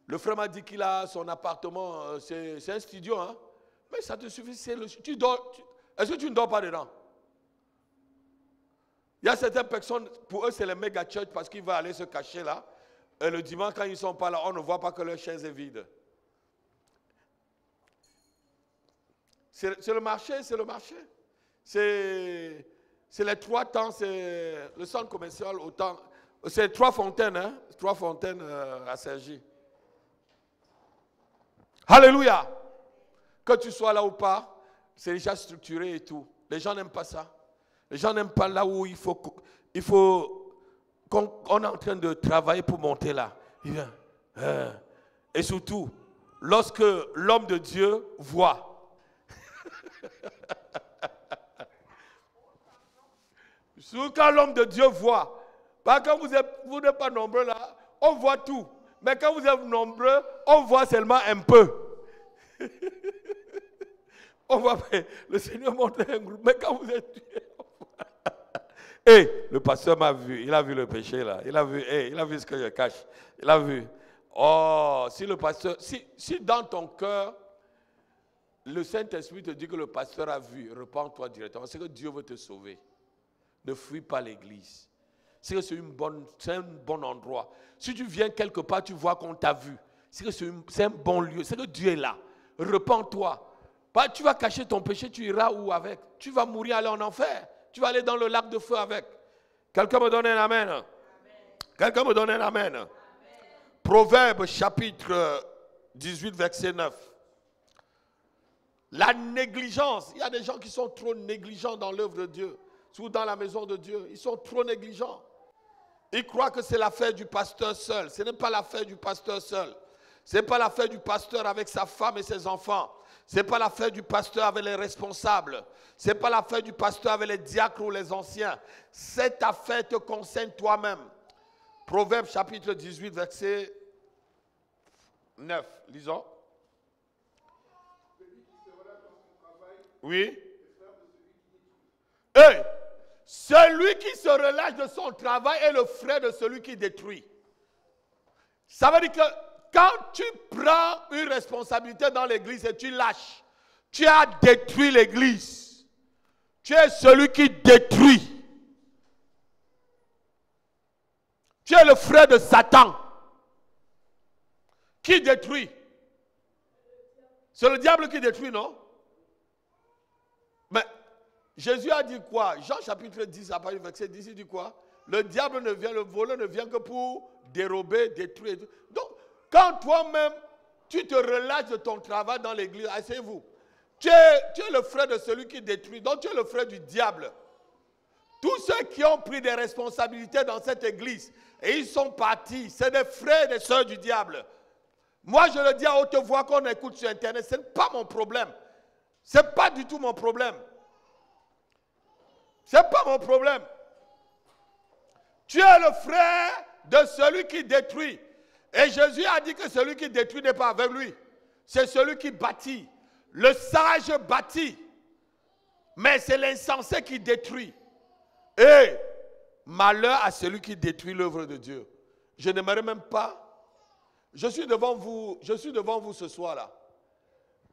Le frère m'a dit qu'il a son appartement, c'est un studio, hein? Mais ça te suffit, tu dors. Est-ce que tu ne dors pas dedans? Il y a certaines personnes, pour eux, c'est le méga church parce qu'ils vont aller se cacher là. Et le dimanche, quand ils ne sont pas là, on ne voit pas que leur chaise est vide. C'est le marché, c'est le marché. C'est les trois temps, c'est le centre commercial autant. C'est Trois Fontaines, hein? Trois Fontaines à Cergy. Alléluia. Que tu sois là ou pas, c'est déjà structuré et tout. Les gens n'aiment pas ça. Les gens n'aiment pas là où il faut qu'on est en train de travailler pour monter là. Et surtout, lorsque l'homme de Dieu voit. Surtout quand l'homme de Dieu voit. Pas quand vous n'êtes pas nombreux là, on voit tout. Mais quand vous êtes nombreux, on voit seulement un peu. On voit, le Seigneur montre un groupe, mais quand vous êtes... Hey, le pasteur m'a vu, il a vu le péché là, il a vu ce que je cache, il a vu. Oh, si le pasteur, si dans ton cœur, le Saint-Esprit te dit que le pasteur a vu, repens-toi directement, c'est que Dieu veut te sauver. Ne fuis pas l'église. C'est que c'est un bon endroit. Si tu viens quelque part, tu vois qu'on t'a vu. C'est que c'est un bon lieu, c'est que Dieu est là. Repens-toi. Pas, tu vas cacher ton péché, tu iras où avec? Tu vas mourir, aller en enfer. Tu vas aller dans le lac de feu avec. Quelqu'un me donne un amen. Quelqu'un me donne un amen. Proverbe chapitre 18, verset 9. La négligence. Il y a des gens qui sont trop négligents dans l'œuvre de Dieu, ou dans la maison de Dieu. Ils sont trop négligents. Ils croient que c'est l'affaire du pasteur seul. Ce n'est pas l'affaire du pasteur seul. Ce n'est pas l'affaire du pasteur avec sa femme et ses enfants. Ce n'est pas l'affaire du pasteur avec les responsables. Ce n'est pas l'affaire du pasteur avec les diacres ou les anciens. Cette affaire te concerne toi-même. Proverbe chapitre 18, verset 9. Lisons. Oui. Hey, celui qui se relâche de son travail est le frère de celui qui détruit. Ça veut dire que quand tu prends une responsabilité dans l'église et tu lâches, tu as détruit l'église. Tu es celui qui détruit. Tu es le frère de Satan. Qui détruit? C'est le diable qui détruit, non? Mais Jésus a dit quoi? Jean chapitre 10, à partir du verset 10, il dit quoi? Le diable ne vient, le voleur ne vient que pour dérober, détruire. Donc, quand toi-même, tu te relâches de ton travail dans l'église, asseyez-vous. Tu es le frère de celui qui détruit. Donc, tu es le frère du diable. Tous ceux qui ont pris des responsabilités dans cette église et ils sont partis, c'est des frères et des sœurs du diable. Moi, je le dis à haute voix qu'on écoute sur Internet, ce n'est pas mon problème. Ce n'est pas du tout mon problème. Ce n'est pas mon problème. Tu es le frère de celui qui détruit. Et Jésus a dit que celui qui détruit n'est pas avec lui. C'est celui qui bâtit. Le sage bâtit. Mais c'est l'insensé qui détruit. Et malheur à celui qui détruit l'œuvre de Dieu. Je n'aimerais même pas. Je suis devant vous ce soir-là.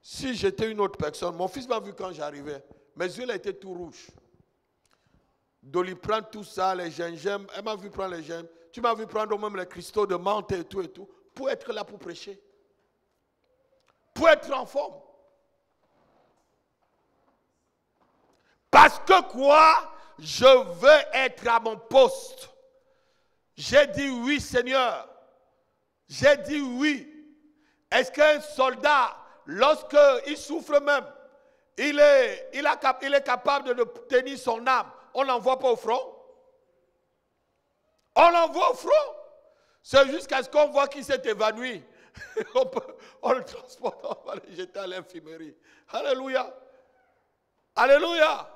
Si j'étais une autre personne, mon fils m'a vu quand j'arrivais. Mes yeux là étaient tout rouges. Doliprane, tout ça, les gingembre. Elle m'a vu prendre les gingembre. Tu m'as vu prendre même les cristaux de menthe et tout, pour être là pour prêcher. Pour être en forme. Parce que quoi? Je veux être à mon poste. J'ai dit oui, Seigneur. J'ai dit oui. Est-ce qu'un soldat, lorsqu'il souffre même, il est capable de tenir son âme? On ne l'envoie pas au front? On l'envoie au front. C'est jusqu'à ce qu'on voit qu'il s'est évanoui. On le transporte, on va le jeter à l'infirmerie. Alléluia. Alléluia.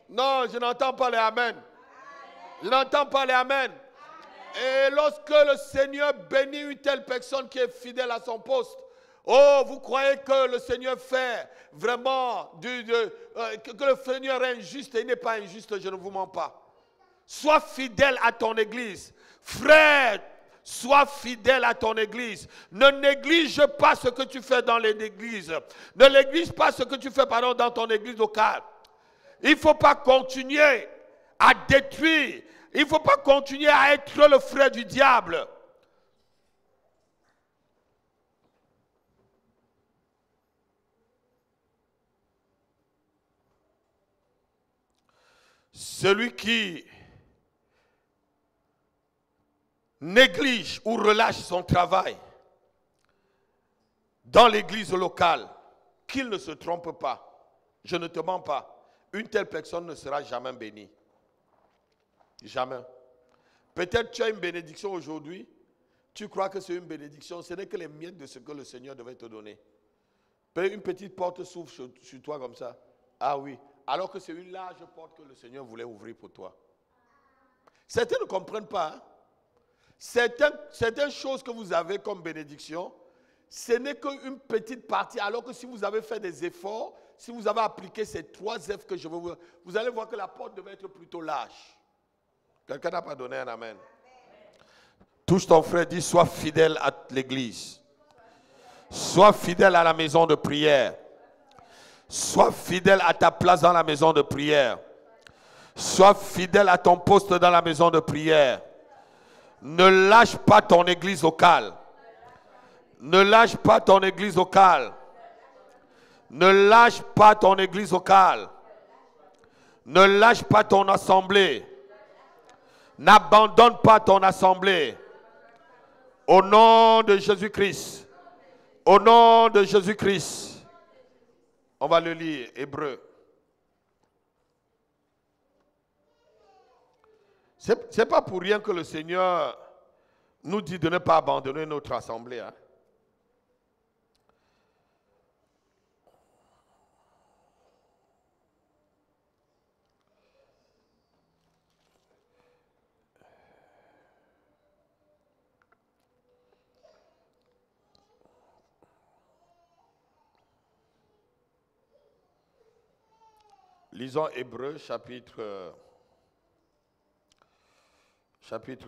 Non, je n'entends pas les amen. Je n'entends pas les amen. Et lorsque le Seigneur bénit une telle personne qui est fidèle à son poste, oh, vous croyez que le Seigneur fait vraiment que le Seigneur est injuste et il n'est pas injuste, je ne vous mens pas. Sois fidèle à ton église. Frère, sois fidèle à ton église. Ne néglige pas ce que tu fais dans l'église. Ne néglige pas ce que tu fais dans ton église locale. Il ne faut pas continuer à détruire. Il ne faut pas continuer à être le frère du diable. Celui qui néglige ou relâche son travail dans l'église locale, qu'il ne se trompe pas. Je ne te mens pas. Une telle personne ne sera jamais bénie. Jamais. Peut-être tu as une bénédiction aujourd'hui. Tu crois que c'est une bénédiction. Ce n'est que les miettes de ce que le Seigneur devait te donner. Une petite porte s'ouvre sur toi comme ça. Ah oui. Alors que c'est une large porte que le Seigneur voulait ouvrir pour toi. Certains ne comprennent pas. Hein? Certaines choses que vous avez comme bénédiction, ce n'est qu'une petite partie. Alors que si vous avez fait des efforts, si vous avez appliqué ces 3 F que je veux vous allez voir que la porte devait être plutôt large. Quelqu'un n'a pas donné un amen. Touche ton frère, dis sois fidèle à l'église. Sois fidèle à la maison de prière. Sois fidèle à ta place dans la maison de prière. Sois fidèle à ton poste dans la maison de prière. Ne lâche pas ton église locale. Ne lâche pas ton église locale. Ne lâche pas ton église locale. Ne lâche pas ton assemblée. N'abandonne pas ton assemblée. Au nom de Jésus-Christ. Au nom de Jésus-Christ. On va le lire, Hébreu. Ce n'est pas pour rien que le Seigneur nous dit de ne pas abandonner notre assemblée. Hein? Lisons Hébreu chapitre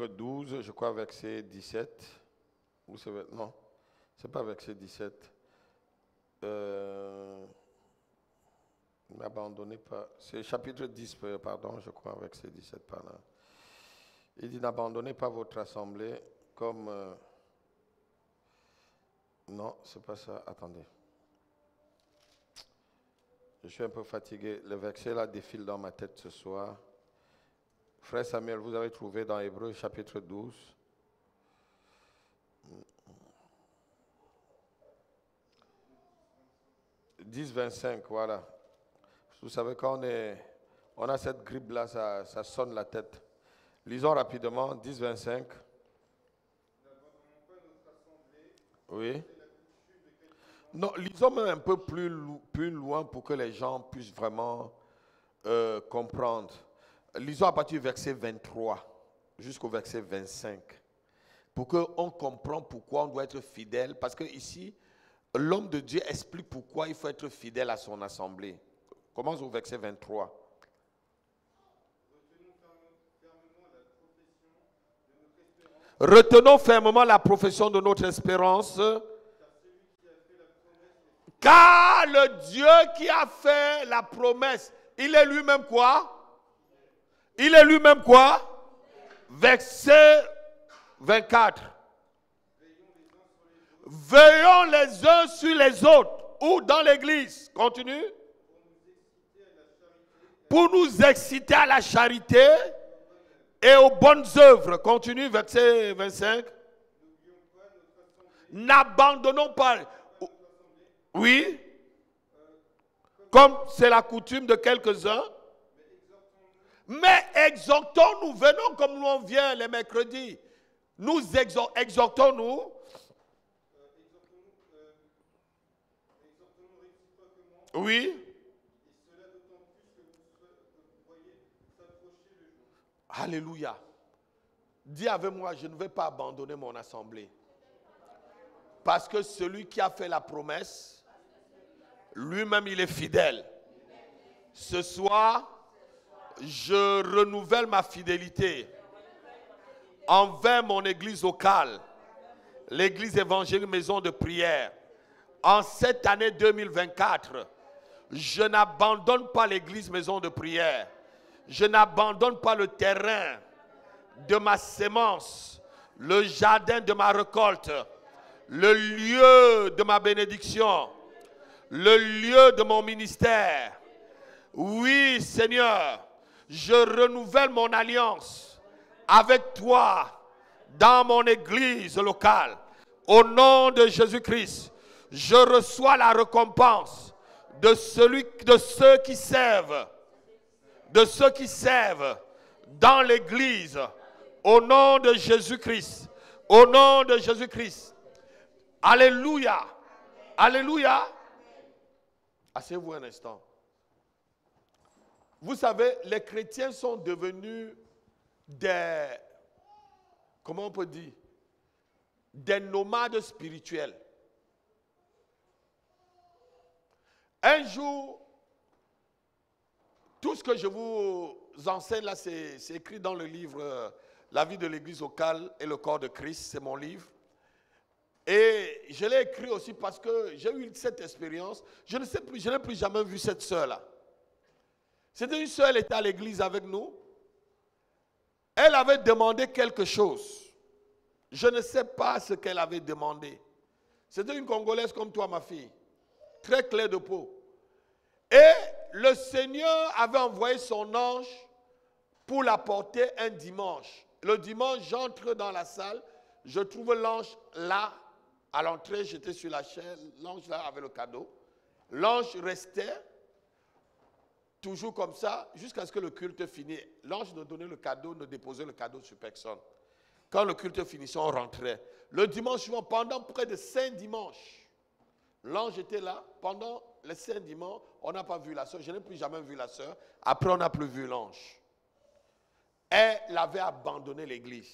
12, je crois verset 17. Non, ce n'est pas verset 17. N'abandonnez pas. C'est chapitre 10, pardon, je crois, verset 17 par là. Il dit, n'abandonnez pas votre assemblée comme... Non, ce n'est pas ça. Attendez. Je suis un peu fatigué. Le verset là défile dans ma tête ce soir. Frère Samuel, vous avez trouvé dans Hébreu chapitre 12. « 10, 25, voilà. Vous savez, quand on a cette grippe-là, ça sonne la tête. Lisons rapidement, 10, 25. Oui. Non, lisons même un peu plus loin pour que les gens puissent vraiment comprendre. Lisons à partir du verset 23 jusqu'au verset 25. Pour qu'on comprenne pourquoi on doit être fidèle. Parce que ici, l'homme de Dieu explique pourquoi il faut être fidèle à son assemblée. Commence au verset 23. Retenons fermement la profession de notre espérance. Car le Dieu qui a fait la promesse, il est lui-même quoi? Il est lui-même quoi? Verset 24. Veillons les uns sur les autres. Ou dans l'église. Continue. Pour nous exciter à la charité et aux bonnes œuvres. Continue, verset 25. N'abandonnons pas. Oui. Comme c'est la coutume de quelques-uns. Mais exhortons-nous. Venons comme nous on vient les mercredis. Nous exhortons-nous. Oui. Alléluia. Dis avec moi, je ne vais pas abandonner mon assemblée. Parce que celui qui a fait la promesse, lui-même il est fidèle. Ce soir, je renouvelle ma fidélité envers mon église locale, l'église évangélique maison de prière. En cette année 2024, je n'abandonne pas l'église maison de prière. Je n'abandonne pas le terrain de ma sémence, le jardin de ma récolte, le lieu de ma bénédiction, le lieu de mon ministère. Oui, Seigneur, je renouvelle mon alliance avec toi dans mon église locale. Au nom de Jésus-Christ, je reçois la récompense de ceux qui servent dans l'église. Au nom de Jésus-Christ. Au nom de Jésus-Christ. Alléluia. Alléluia. Asseyez-vous un instant. Vous savez, les chrétiens sont devenus comment on peut dire, des nomades spirituels. Un jour, tout ce que je vous enseigne là, c'est écrit dans le livre La vie de l'église locale et le corps de Christ, c'est mon livre. Et je l'ai écrit aussi parce que j'ai eu cette expérience. Je n'ai plus jamais vu cette sœur-là. C'était une sœur, elle était à l'église avec nous. Elle avait demandé quelque chose. Je ne sais pas ce qu'elle avait demandé. C'était une Congolaise comme toi, ma fille. Très claire de peau. Et le Seigneur avait envoyé son ange pour la porter un dimanche. Le dimanche, j'entre dans la salle. Je trouve l'ange là, à l'entrée, j'étais sur la chaise, l'ange là avait le cadeau. L'ange restait toujours comme ça, jusqu'à ce que le culte finisse. L'ange nous donnait le cadeau, ne déposait le cadeau sur personne. Quand le culte finissait, on rentrait. Le dimanche suivant, pendant près de 5 dimanches, l'ange était là. Pendant les 5 dimanches, on n'a pas vu la soeur. Je n'ai plus jamais vu la soeur. Après, on n'a plus vu l'ange. Elle avait abandonné l'église.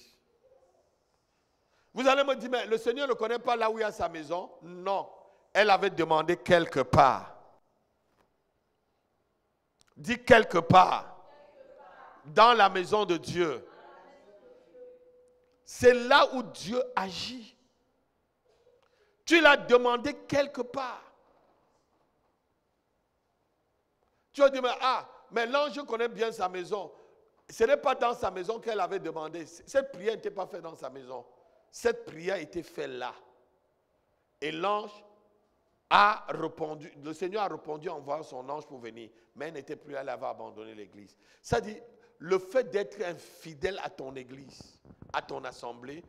Vous allez me dire, mais le Seigneur ne connaît pas là où il y a sa maison? Non. Elle avait demandé quelque part. Dis quelque part. Dans la maison de Dieu. C'est là où Dieu agit. Tu l'as demandé quelque part. Tu vas dire, mais l'ange connaît bien sa maison. Ce n'est pas dans sa maison qu'elle avait demandé. Cette prière n'était pas faite dans sa maison. Cette prière était faite là. Et l'ange a répondu, le Seigneur a répondu en envoyant son ange pour venir. Mais elle n'était plus là, elle avait abandonné l'église. Ça dit, le fait d'être infidèle à ton église, à ton assemblée,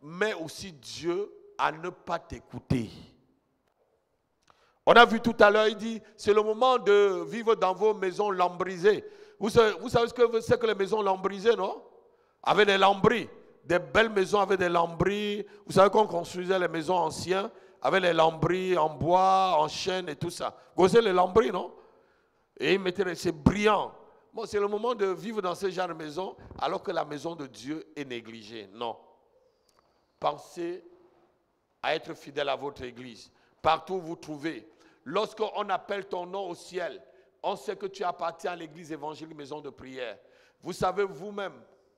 met aussi Dieu à ne pas t'écouter. On a vu tout à l'heure, il dit, c'est le moment de vivre dans vos maisons lambrisées. Vous savez ce que c'est que les maisons lambrisées, non? Avec des lambris. Des belles maisons avec des lambris. Vous savez qu'on construisait les maisons anciennes avec les lambris en bois, en chêne et tout ça. Vous connaissez les lambris, non? Et ils mettaient, c'est brillant. Bon, c'est le moment de vivre dans ce genre de maison alors que la maison de Dieu est négligée. Non. Pensez à être fidèle à votre église. Partout où vous trouvez. Lorsqu'on appelle ton nom au ciel, on sait que tu appartiens à l'église évangélique maison de prière. Vous savez vous-même,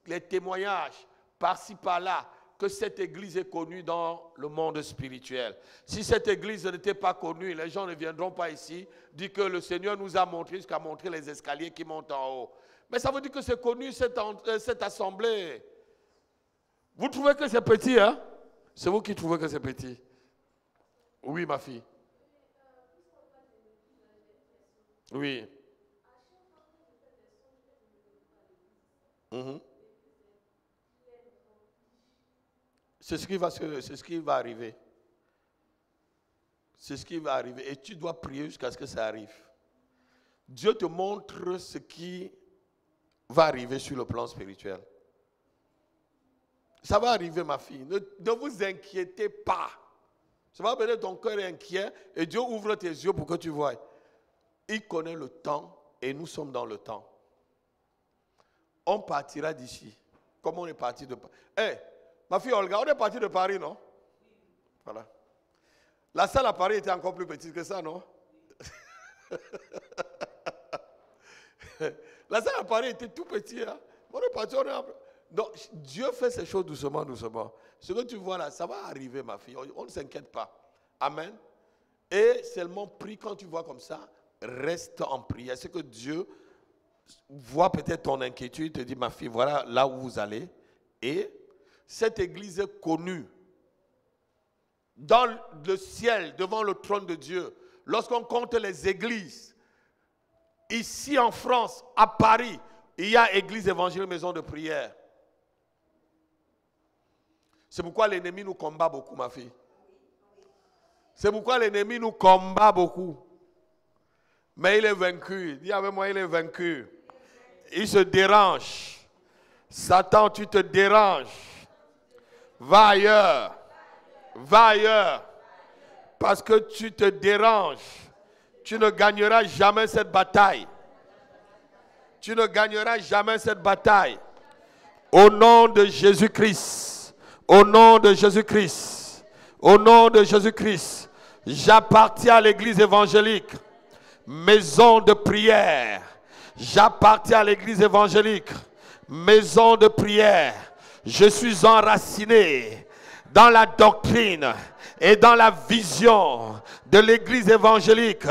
les témoignages, par-ci, par-là, que cette église est connue dans le monde spirituel. Si cette église n'était pas connue, les gens ne viendront pas ici, dire que le Seigneur nous a montré jusqu'à montrer les escaliers qui montent en haut. Mais ça veut dire que c'est connu, cette assemblée. Vous trouvez que c'est petit, hein? C'est vous qui trouvez que c'est petit. Oui, ma fille. Oui. C'est ce qui va arriver. C'est ce qui va arriver. Et tu dois prier jusqu'à ce que ça arrive. Dieu te montre ce qui va arriver sur le plan spirituel. Ça va arriver, ma fille. Ne vous inquiétez pas. Ça va peut-être ton cœur est inquiet et Dieu ouvre tes yeux pour que tu vois. Il connaît le temps et nous sommes dans le temps. On partira d'ici. Comme on est parti de Paris. Ma fille Olga, on est parti de Paris, non? Voilà. La salle à Paris était encore plus petite que ça, non? La salle à Paris était tout petit. Hein? On est parti, Donc, Dieu fait ces choses doucement, doucement. Ce que tu vois là, ça va arriver, ma fille. On ne s'inquiète pas. Amen. Et seulement prie quand tu vois comme ça. Reste en prière. C'est que Dieu voit peut-être ton inquiétude. Te dit, ma fille, voilà là où vous allez. Et cette église est connue dans le ciel, devant le trône de Dieu. Lorsqu'on compte les églises, ici en France, à Paris, il y a église évangélique maison de prière. C'est pourquoi l'ennemi nous combat beaucoup, ma fille. C'est pourquoi l'ennemi nous combat beaucoup. Mais il est vaincu. Dis avec moi, il est vaincu. Il se dérange. Satan, tu te déranges. Va ailleurs. Va ailleurs. Parce que tu te déranges. Tu ne gagneras jamais cette bataille. Tu ne gagneras jamais cette bataille. Au nom de Jésus-Christ. Au nom de Jésus-Christ. Au nom de Jésus-Christ. J'appartiens à l'église évangélique. Maison de prière. J'appartiens à l'église évangélique. Maison de prière. Je suis enraciné dans la doctrine et dans la vision de l'église évangélique.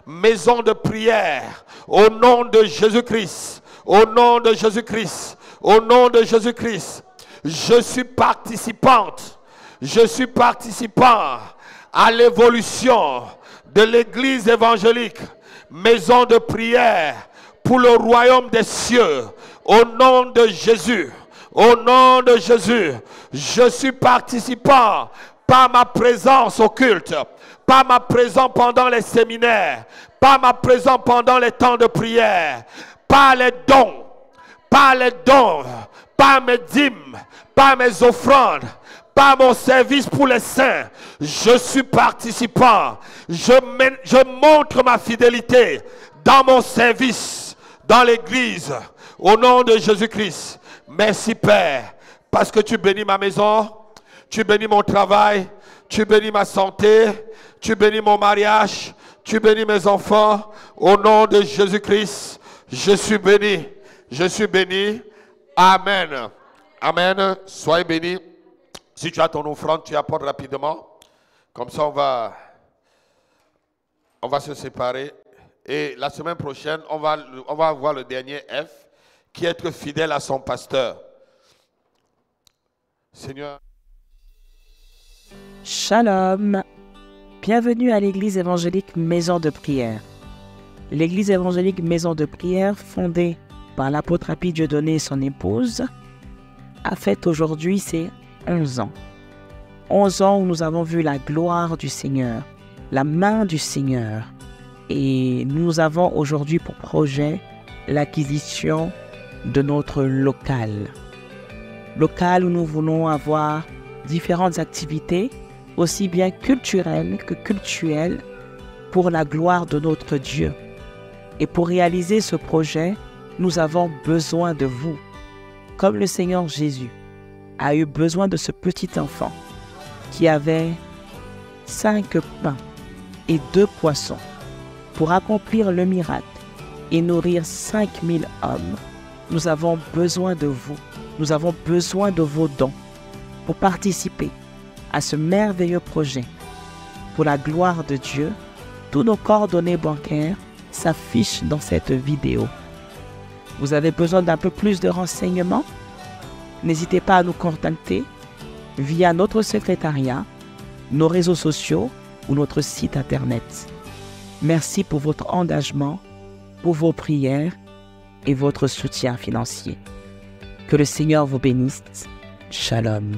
Maison de prière. Au nom de Jésus-Christ. Au nom de Jésus-Christ. Au nom de Jésus-Christ. Je suis participante. Je suis participant à l'évolution de l'église évangélique. Maison de prière pour le royaume des cieux. Au nom de Jésus. Au nom de Jésus, je suis participant par ma présence au culte, par ma présence pendant les séminaires, par ma présence pendant les temps de prière, par les dons, par mes dîmes, par mes offrandes, par mon service pour les saints. Je suis participant. Je montre ma fidélité dans mon service, dans l'église, au nom de Jésus-Christ. Merci Père, parce que tu bénis ma maison, tu bénis mon travail, tu bénis ma santé, tu bénis mon mariage, tu bénis mes enfants. Au nom de Jésus-Christ, je suis béni. Je suis béni. Amen. Amen. Soyez bénis. Si tu as ton offrande, tu apportes rapidement. Comme ça, on va se séparer. Et la semaine prochaine, on va avoir le dernier F, qui est être fidèle à son pasteur. Seigneur. Shalom. Bienvenue à l'église évangélique Maison de Prière. L'église évangélique Maison de Prière, fondée par l'apôtre Happy Dieudonné et son épouse, a fait aujourd'hui ses 11 ans. 11 ans où nous avons vu la gloire du Seigneur, la main du Seigneur. Et nous avons aujourd'hui pour projet l'acquisition de notre local. Local où nous voulons avoir différentes activités, aussi bien culturelles que cultuelles, pour la gloire de notre Dieu. Et pour réaliser ce projet, nous avons besoin de vous. Comme le Seigneur Jésus a eu besoin de ce petit enfant qui avait 5 pains et 2 poissons pour accomplir le miracle et nourrir 5000 hommes, nous avons besoin de vous. Nous avons besoin de vos dons pour participer à ce merveilleux projet. Pour la gloire de Dieu, tous nos coordonnées bancaires s'affichent dans cette vidéo. Vous avez besoin d'un peu plus de renseignements? N'hésitez pas à nous contacter via notre secrétariat, nos réseaux sociaux ou notre site internet. Merci pour votre engagement, pour vos prières et votre soutien financier. Que le Seigneur vous bénisse. Shalom.